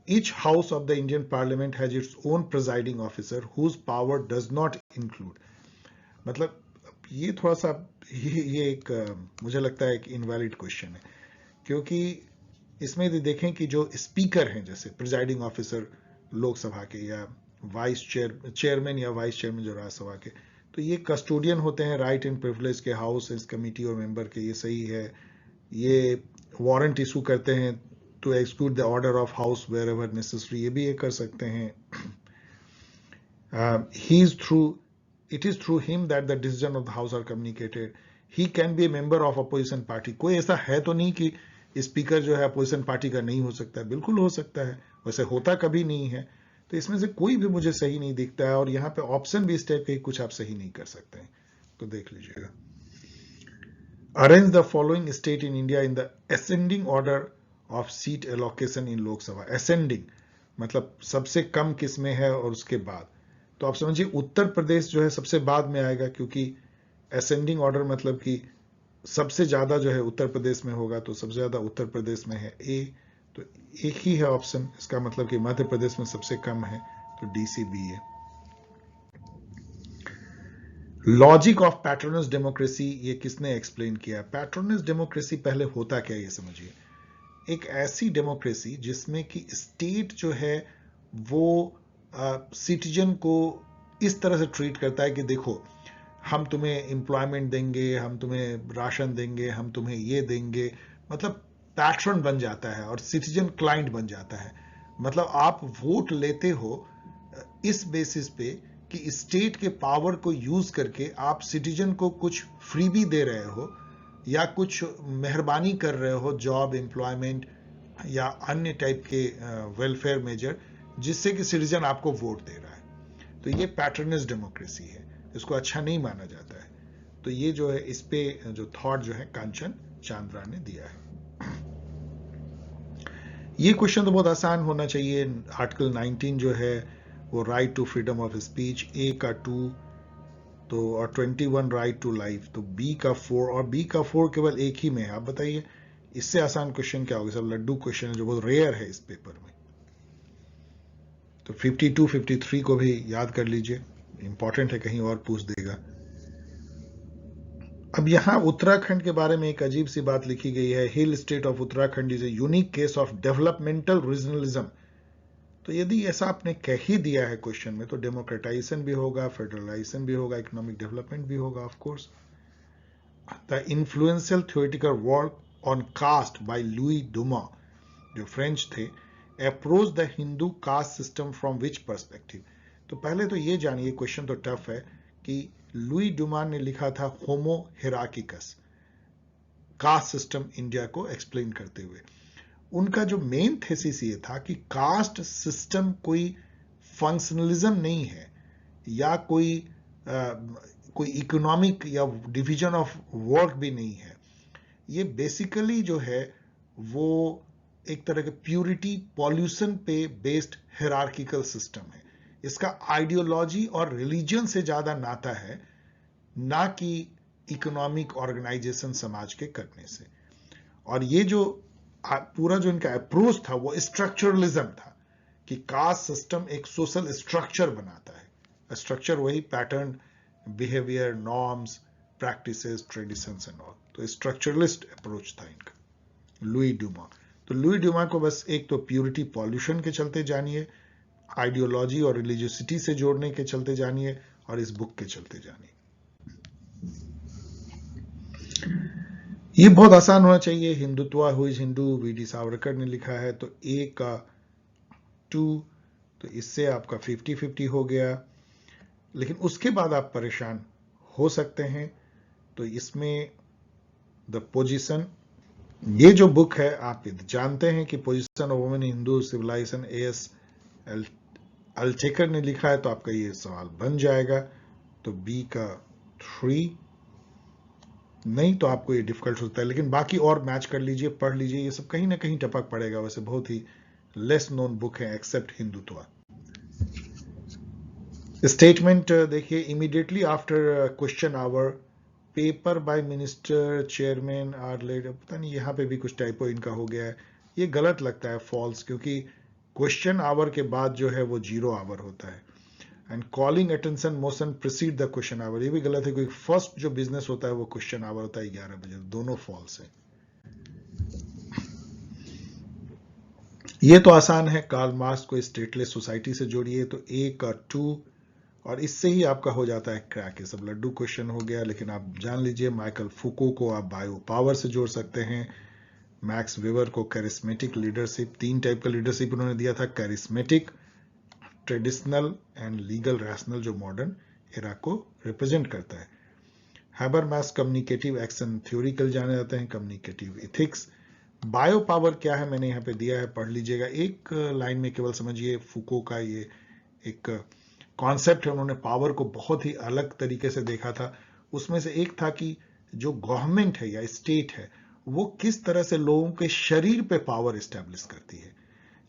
Each house of the Indian parliament has its own presiding officer whose power does not include, मतलब ये थोड़ा सा ये एक मुझे लगता है एक इनवैलिड क्वेश्चन है, क्योंकि इसमें यदि देखें कि जो स्पीकर हैं जैसे प्रिजाइडिंग ऑफिसर लोकसभा के या चेयरमैन या वाइस चेयरमैन जो राज्यसभा के, तो ये कस्टोडियन होते हैं राइट एंड प्रिविलेज के हाउस कमेटी और मेंबर के, ये सही है। ये वारंट इशू करते हैं to exclude the order of house wherever necessary, ये भी ये कर सकते हैं। It is through him that the decision of the house are communicated. He can be a member of opposition party. कोई ऐसा है तो नहीं कि स्पीकर जो है अपोजिशन पार्टी का नहीं हो सकता है, बिल्कुल हो सकता है, वैसे होता कभी नहीं है। तो इसमें से कोई भी मुझे सही नहीं दिखता है, और यहाँ पे ऑप्शन भी इस टाइप के कुछ आप सही नहीं कर सकते हैं, तो देख लीजिएगा। Arrange the following state in India in the ascending order of seat allocation in Lok Sabha. Ascending मतलब सबसे कम किस में है और उसके बाद, तो आप समझिए उत्तर प्रदेश जो है सबसे बाद में आएगा, क्योंकि असेंडिंग ऑर्डर मतलब कि सबसे ज्यादा जो है उत्तर प्रदेश में होगा, तो सबसे ज्यादा उत्तर प्रदेश में है ए, तो एक ही है ऑप्शन, इसका मतलब कि मध्य प्रदेश में सबसे कम है, तो DCB है। लॉजिक ऑफ पैट्रोनस डेमोक्रेसी, ये किसने एक्सप्लेन किया? पैट्रोनस डेमोक्रेसी पहले होता क्या ये समझिए। एक ऐसी डेमोक्रेसी जिसमें कि स्टेट जो है वो सिटीजन को इस तरह से ट्रीट करता है कि देखो हम तुम्हें एम्प्लॉयमेंट देंगे, हम तुम्हें राशन देंगे, हम तुम्हें ये देंगे, मतलब पैट्रन बन जाता है और सिटीजन क्लाइंट बन जाता है। मतलब आप वोट लेते हो इस बेसिस पे कि स्टेट के पावर को यूज करके आप सिटीजन को कुछ फ्री भी दे रहे हो या कुछ मेहरबानी कर रहे हो, जॉब, एम्प्लॉयमेंट या अन्य टाइप के वेलफेयर मेजर, जिससे कि सिटीजन आपको वोट दे रहा है। तो ये पैटर्निस्ट डेमोक्रेसी है, इसको अच्छा नहीं माना जाता है। तो ये जो है इस पे जो थॉट जो है कांचन चांद्रा ने दिया है। ये क्वेश्चन तो बहुत आसान होना चाहिए। आर्टिकल 19 जो है वो right to freedom of speech, A का 2 तो और 21 राइट टू लाइफ, तो बी का 4, और बी का 4 केवल एक ही में है। आप बताइए इससे आसान क्वेश्चन क्या होगा? सब लड्डू क्वेश्चन है जो बहुत रेयर है इस पेपर में। तो 52, 53 को भी याद कर लीजिए, इंपॉर्टेंट है, कहीं और पूछ देगा। अब यहां उत्तराखंड के बारे में एक अजीब सी बात लिखी गई है, hill state of Uttarakhand is a unique case of developmental regionalism. तो यदि ऐसा आपने कह ही दिया है क्वेश्चन में, तो डेमोक्रेटाइजेशन भी होगा, फेडरलाइजेशन भी होगा, इकोनॉमिक डेवलपमेंट भी होगा, of course. The influential theoretical work on caste by Louis Dumont, जो फ्रेंच थे, approach the Hindu caste system from which perspective. तो पहले तो ये जानिए, क्वेश्चन तो टफ है, कि लुई डुमा ने लिखा था होमो हिरार्किकस, कास्ट सिस्टम इंडिया को एक्सप्लेन करते हुए। उनका जो मेन थेसिस ये था कि कास्ट सिस्टम कोई फंक्शनलिज्म नहीं है या कोई इकोनॉमिक या डिवीजन ऑफ वर्क भी नहीं है। ये बेसिकली जो है वो एक तरह के प्यूरिटी पॉल्यूशन पे बेस्ड हिरार्किकल सिस्टम है। इसका आइडियोलॉजी और रिलीजन से ज्यादा नाता है, ना कि इकोनॉमिक ऑर्गेनाइजेशन समाज के करने से। और ये जो पूरा जो इनका अप्रोच था वो स्ट्रक्चरलिज्म था, कि कास्ट सिस्टम एक सोशल स्ट्रक्चर बनाता है। स्ट्रक्चर वही pattern, behaviour, norms, practices, traditions and all. तो स्ट्रक्चरलिस्ट अप्रोच था इनका, लुई डुमा। तो लुई डुमा को बस एक तो प्यूरिटी पॉल्यूशन के चलते जानिए, आइडियोलॉजी और रिलीजियसिटी से जोड़ने के चलते जानिए, और इस बुक के चलते जानिए। ये बहुत आसान होना चाहिए। Hindutva who is Hindu, VD. Savarkar ने लिखा है, तो ए का 2, तो इससे आपका 50-50 हो गया। लेकिन उसके बाद आप परेशान हो सकते हैं। तो इसमें द पोजीशन, ये जो बुक है आप जानते हैं कि position of women in Hindu civilisation, A.S. Altekar ने लिखा है, तो आपका ये सवाल बन जाएगा। तो बी का 3, नहीं तो आपको ये डिफिकल्ट होता है, लेकिन बाकी और मैच कर लीजिए, पढ़ लीजिए, ये सब कहीं ना कहीं टपक पड़ेगा। वैसे बहुत ही लेस नोन बुक है एक्सेप्ट हिंदुत्व। स्टेटमेंट देखिए, immediately after question hour paper by minister chairman are laid, पता नहीं यहाँ पे भी कुछ टाइपो इनका हो गया है, ये गलत लगता है, फॉल्स, क्योंकि क्वेश्चन आवर के बाद जो है वो 0 आवर होता है। And calling attention motion precede the question hour, ये भी गलत है, क्योंकि फर्स्ट जो बिजनेस होता है वो क्वेश्चन आवर होता है 11 बजे, दोनों फॉल्स है। ये तो आसान है, कार्ल मार्क्स को स्टेटलेस सोसाइटी से जोड़िए, तो ए का 2 और इससे ही आपका हो जाता है क्रैक। ये सब लड्डू क्वेश्चन हो गया, लेकिन आप जान लीजिए माइकल फुको को आप बायो पावर से जोड़ सकते हैं, मैक्स वेबर को कैरिस्मेटिक लीडरशिप, 3 टाइप का लीडरशिप उन्होंने दिया था, charismatic, traditional and legal rational, जो मॉडर्न एरा को रिप्रेजेंट करता है। हैबरमैस कम्युनिकेटिव एक्शन थ्योरी कल जाने जाते हैं, कम्युनिकेटिव इथिक्स। बायो पावर क्या है मैंने यहाँ पे दिया है, पढ़ लीजिएगा, एक लाइन में केवल समझिए। फुको का ये एक कॉन्सेप्ट है, उन्होंने पावर को बहुत ही अलग तरीके से देखा था। उसमें से एक था कि जो गवर्नमेंट है या स्टेट है वो किस तरह से लोगों के शरीर पे पावर एस्टेब्लिश करती है।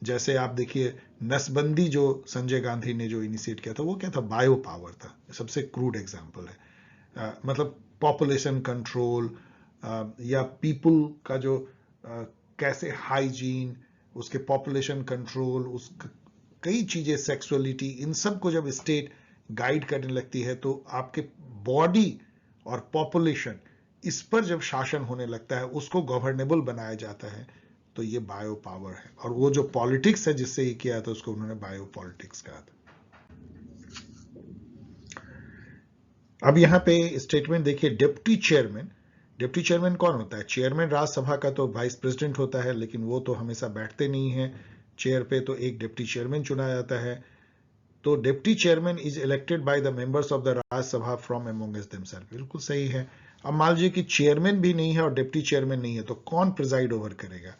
जैसे आप देखिए नसबंदी जो संजय गांधी ने जो इनिशिएट किया था वो क्या था, बायो पावर था, सबसे क्रूड एग्जांपल है। मतलब पॉपुलेशन कंट्रोल या पीपल का जो कैसे हाइजीन, उसके पॉपुलेशन कंट्रोल, उस कई चीजें, सेक्सुअलिटी, इन सब को जब स्टेट गाइड करने लगती है तो आपके बॉडी और पॉपुलेशन, इस पर जब शासन होने लगता है उसको गवर्नेबल बनाया जाता है, तो ये बायो पावर है। और वो जो पॉलिटिक्स है जिससे ये किया था उसको उन्होंने बायो पॉलिटिक्स कहा था। अब यहाँ पे स्टेटमेंट देखिए, डिप्टी चेयरमैन, डिप्टी चेयरमैन कौन होता है, चेयरमैन राज्यसभा का तो वाइस प्रेसिडेंट होता है, लेकिन वो तो हमेशा बैठते नहीं है चेयर पे, तो एक डिप्टी चेयरमैन चुना जाता है। तो deputy chairman is elected by the members of the Rajya Sabha from amongst themself, बिल्कुल सही है। अब मान लीजिए कि चेयरमैन भी नहीं है और डिप्टी चेयरमैन नहीं है, तो कौन प्रिजाइड ओवर करेगा।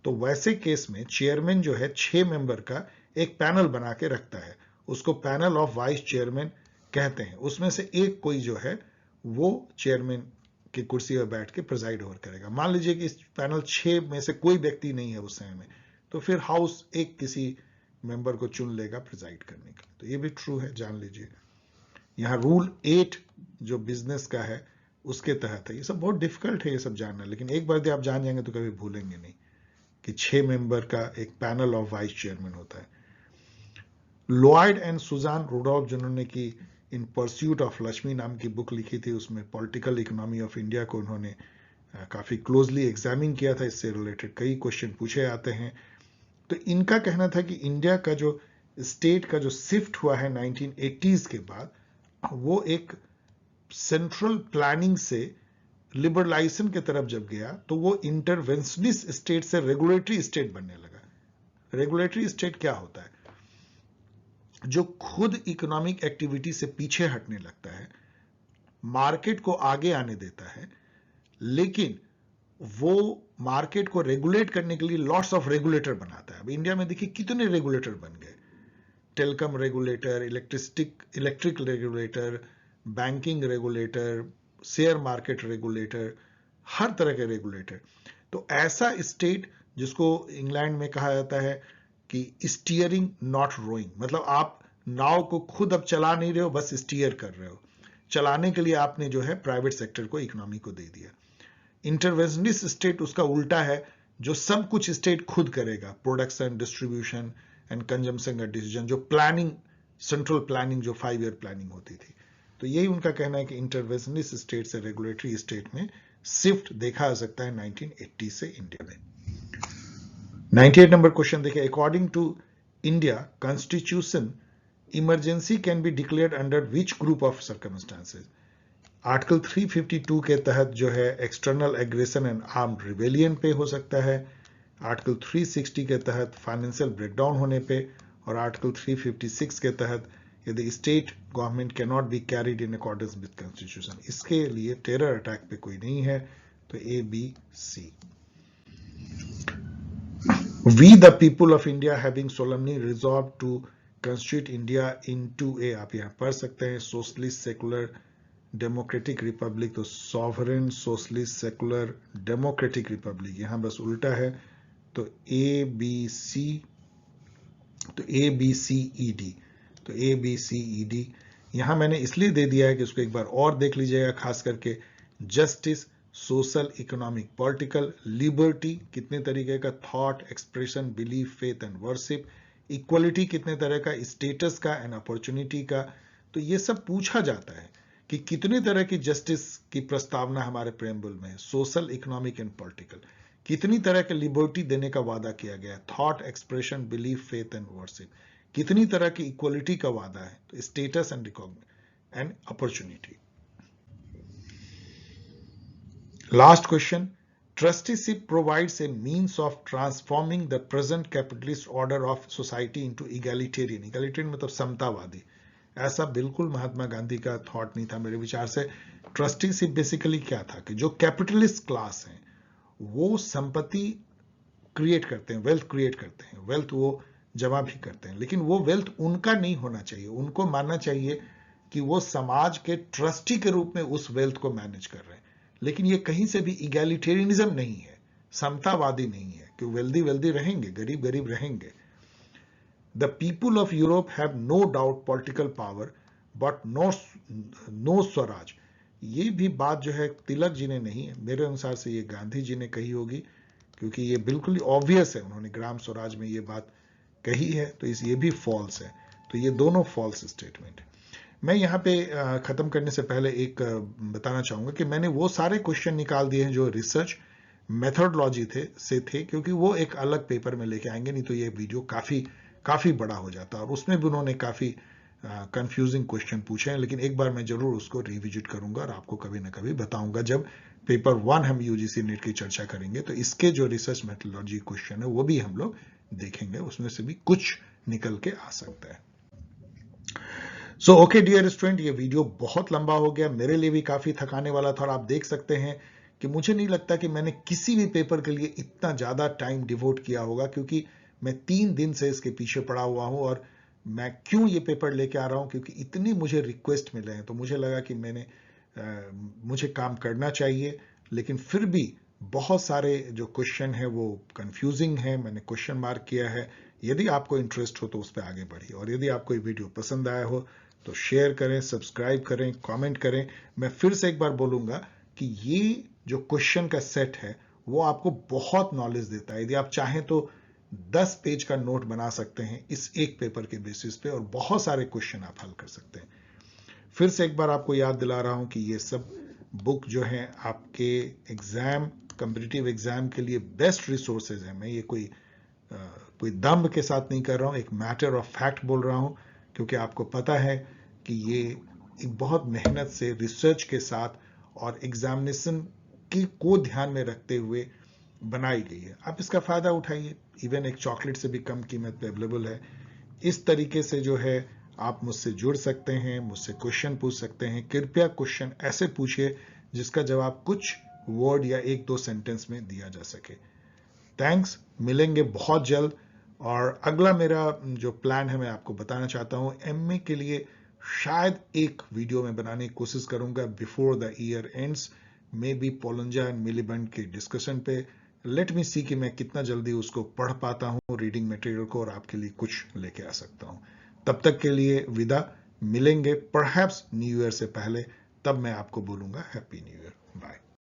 तो वैसे केस में चेयरमैन जो है 6 मेंबर का एक पैनल बना के रखता है, उसको पैनल ऑफ वाइस चेयरमैन कहते हैं। उसमें से एक कोई जो है वो चेयरमैन की कुर्सी पर बैठ के प्रिजाइड ओवर करेगा। मान लीजिए कि इस पैनल 6 में से कोई व्यक्ति नहीं है उस समय में, तो फिर हाउस एक किसी मेंबर को चुन लेगा प्रिजाइड करने के लिए। तो ये भी ट्रू है, जान लीजिए। यहाँ रूल 8 जो बिजनेस का है उसके तहत है। ये सब बहुत डिफिकल्ट है ये सब जानना, लेकिन एक बार आप जान जाएंगे तो कभी भूलेंगे नहीं कि 6 मेंबर का एक पैनल ऑफ वाइस चेयरमैन होता है। लॉयड एंड सुजान रुडोल्फ जिन्होंने की इन परस्यूट ऑफ लक्ष्मी नाम की बुक लिखी थी, उसमें पॉलिटिकल इकोनॉमी ऑफ इंडिया को उन्होंने काफी क्लोजली एग्जामिन किया था, इससे रिलेटेड कई क्वेश्चन पूछे आते हैं। तो इनका कहना था कि इंडिया का जो स्टेट का जो शिफ्ट हुआ है 1980s के बाद, वो एक सेंट्रल प्लानिंग से लिबरलाइजेशन की तरफ जब गया तो वो इंटरवेंशनिस्ट स्टेट से रेगुलेटरी स्टेट बनने लगा। रेगुलेटरी स्टेट क्या होता है, जो खुद इकोनॉमिक एक्टिविटी से पीछे हटने लगता है, मार्केट को आगे आने देता है, लेकिन वो मार्केट को रेगुलेट करने के लिए लॉट्स ऑफ रेगुलेटर बनाता है। अब इंडिया में देखिए कितने रेगुलेटर बन गए, telecom regulator, electric regulator, banking regulator, share market regulator, हर तरह के रेगुलेटर। तो ऐसा स्टेट जिसको इंग्लैंड में कहा जाता है कि स्टीयरिंग नॉट रोइंग, मतलब आप नाव को खुद अब चला नहीं रहे हो, बस स्टीयर कर रहे हो, चलाने के लिए आपने जो है प्राइवेट सेक्टर को, इकोनॉमी को दे दिया। इंटरवेंशनिस्ट स्टेट उसका उल्टा है, जो सब कुछ स्टेट खुद करेगा, प्रोडक्शन, डिस्ट्रीब्यूशन एंड कंजम्पशन का डिसीजन, जो प्लानिंग, सेंट्रल प्लानिंग, जो 5 ईयर प्लानिंग होती थी। तो यही उनका कहना है कि इंटरवेंशनिस्ट स्टेट से रेगुलेटरी स्टेट में शिफ्ट देखा जा सकता है 1980 से इंडिया में। 98 नंबर क्वेश्चन देखिए, according to India constitution emergency can be declared under which group of circumstances. Article 352 के तहत जो है external aggression and armed rebellion पे हो सकता है, आर्टिकल 360 के तहत फाइनेंशियल ब्रेकडाउन होने पे, और आर्टिकल 356 के तहत यदि state government can not be carried in accordance with constitution. इसके लिए टेरर अटैक पे कोई नहीं है, तो A B C. We the people of India having solemnly resolve to constitute India into a, आप यहां पढ़ सकते हैं, सोशलिस्ट, सेकुलर, डेमोक्रेटिक रिपब्लिक, तो sovereign socialist secular democratic republic, यहां बस उल्टा है। तो ABC, तो ABCED, तो ABCED यहां मैंने इसलिए दे दिया है कि उसको एक बार और देख लीजिएगा, खास करके justice, social, economic, political, liberty कितने तरीके का, thought, expression, belief, faith and worship, equality कितने तरह का, स्टेटस का एंड अपॉर्चुनिटी का। तो ये सब पूछा जाता है कि कितने तरह की जस्टिस की प्रस्तावना हमारे प्रेम्बल में है, सोशल, इकोनॉमिक एंड पॉलिटिकल, कितनी तरह के लिबर्टी देने का वादा किया गया है, thought, expression, belief, faith and worship, कितनी तरह की इक्वलिटी का वादा है, तो status and and opportunity. Last question, trusteeship provides a means of transforming the present capitalist order of society into egalitarian, egalitarian मतलब समतावादी। ऐसा बिल्कुल महात्मा गांधी का थॉट नहीं था मेरे विचार से। ट्रस्टीशिप बेसिकली क्या था कि जो कैपिटलिस्ट क्लास हैं वो संपत्ति क्रिएट करते हैं, वेल्थ क्रिएट करते हैं, वेल्थ वो जमा भी करते हैं, लेकिन वो वेल्थ उनका नहीं होना चाहिए। उनको मानना चाहिए कि वो समाज के ट्रस्टी के रूप में उस वेल्थ को मैनेज कर रहे हैं, लेकिन ये कहीं से भी इगैलिटेरियनिज्म नहीं है, समतावादी नहीं है कि वेल्दी वेल्दी रहेंगे, गरीब गरीब रहेंगे। The people of Europe have no doubt political power but no swaraj. ये भी बात जो है तिलक जी ने नहीं है, मेरे अनुसार से ये गांधी जी ने कही होगी, क्योंकि ये बिल्कुल ऑब्वियस है, उन्होंने ग्राम स्वराज में ये बात कही है, तो ये भी फॉल्स है। तो ये दोनों फॉल्स स्टेटमेंट है। मैं यहाँ पे खत्म करने से पहले एक बताना चाहूंगा कि मैंने वो सारे क्वेश्चन निकाल दिए हैं जो रिसर्च मेथोडोलॉजी से थे, क्योंकि वो एक अलग पेपर में लेके आएंगे, नहीं तो ये वीडियो काफी बड़ा हो जाता, और उसमें भी उन्होंने काफी कंफ्यूजिंग क्वेश्चन पूछे हैं। लेकिन एक बार मैं जरूर उसको रिविजिट करूंगा और आपको कभी ना कभी बताऊंगा जब पेपर 1 हम यूजीसी नेट की चर्चा करेंगे, तो इसके जो रिसर्च मेथोडोलॉजी क्वेश्चन है वो भी हम लोग देखेंगे, उसमें से भी कुछ निकल के आ सकता है। सो ओके डियर स्टूडेंट, ये वीडियो बहुत लंबा हो गया, मेरे लिए भी काफी थकाने वाला था, और आप देख सकते हैं कि मुझे नहीं लगता कि मैंने किसी भी पेपर के लिए इतना ज्यादा टाइम डिवोट किया होगा, क्योंकि मैं 3 दिन से इसके पीछे पड़ा हुआ हूं। और मैं क्यों ये पेपर लेके आ रहा हूं, क्योंकि इतनी मुझे रिक्वेस्ट मिले हैं, तो मुझे लगा कि मुझे काम करना चाहिए। लेकिन फिर भी बहुत सारे जो क्वेश्चन है वो कंफ्यूजिंग है, मैंने क्वेश्चन मार्क किया है। यदि आपको इंटरेस्ट हो तो उस पर आगे बढ़िए, और यदि आपको ये वीडियो पसंद आया हो तो शेयर करें, सब्सक्राइब करें, कमेंट करें। मैं फिर से एक बार बोलूंगा कि ये जो क्वेश्चन का सेट है वो आपको बहुत नॉलेज देता है। यदि आप चाहें तो 10 पेज का नोट बना सकते हैं इस एक पेपर के बेसिस पे, और बहुत सारे क्वेश्चन आप हल कर सकते हैं। फिर से एक बार आपको याद दिला रहा हूं कि ये सब बुक जो है आपके एग्जाम, कॉम्पिटिटिव एग्जाम के लिए बेस्ट रिसोर्सेज है। मैं ये कोई दम्भ के साथ नहीं कर रहा हूं, एक मैटर ऑफ फैक्ट बोल रहा हूं, क्योंकि आपको पता है कि ये एक बहुत मेहनत से रिसर्च के साथ और एग्जामिनेशन को ध्यान में रखते हुए बनाई गई है। आप इसका फायदा उठाइए, इवन एक चॉकलेट से भी कम कीमत पे अवेलेबल है। इस तरीके से जो है आप मुझसे जुड़ सकते हैं, मुझसे क्वेश्चन पूछ सकते हैं। कृपया क्वेश्चन ऐसे पूछिए जिसका जवाब कुछ वर्ड या 1-2 सेंटेंस में दिया जा सके। थैंक्स, मिलेंगे बहुत जल्द। और अगला मेरा जो प्लान है मैं आपको बताना चाहता हूं, एमए के लिए शायद एक वीडियो में बनाने की कोशिश करूंगा before the year ends, may be Poulantzas and Miliband के डिस्कशन पे। लेट मी सी कि मैं कितना जल्दी उसको पढ़ पाता हूं रीडिंग मटेरियल को, और आपके लिए कुछ लेके आ सकता हूं। तब तक के लिए विदा, मिलेंगे परहैप्स न्यू ईयर से पहले, तब मैं आपको बोलूंगा हैप्पी न्यू ईयर, बाय।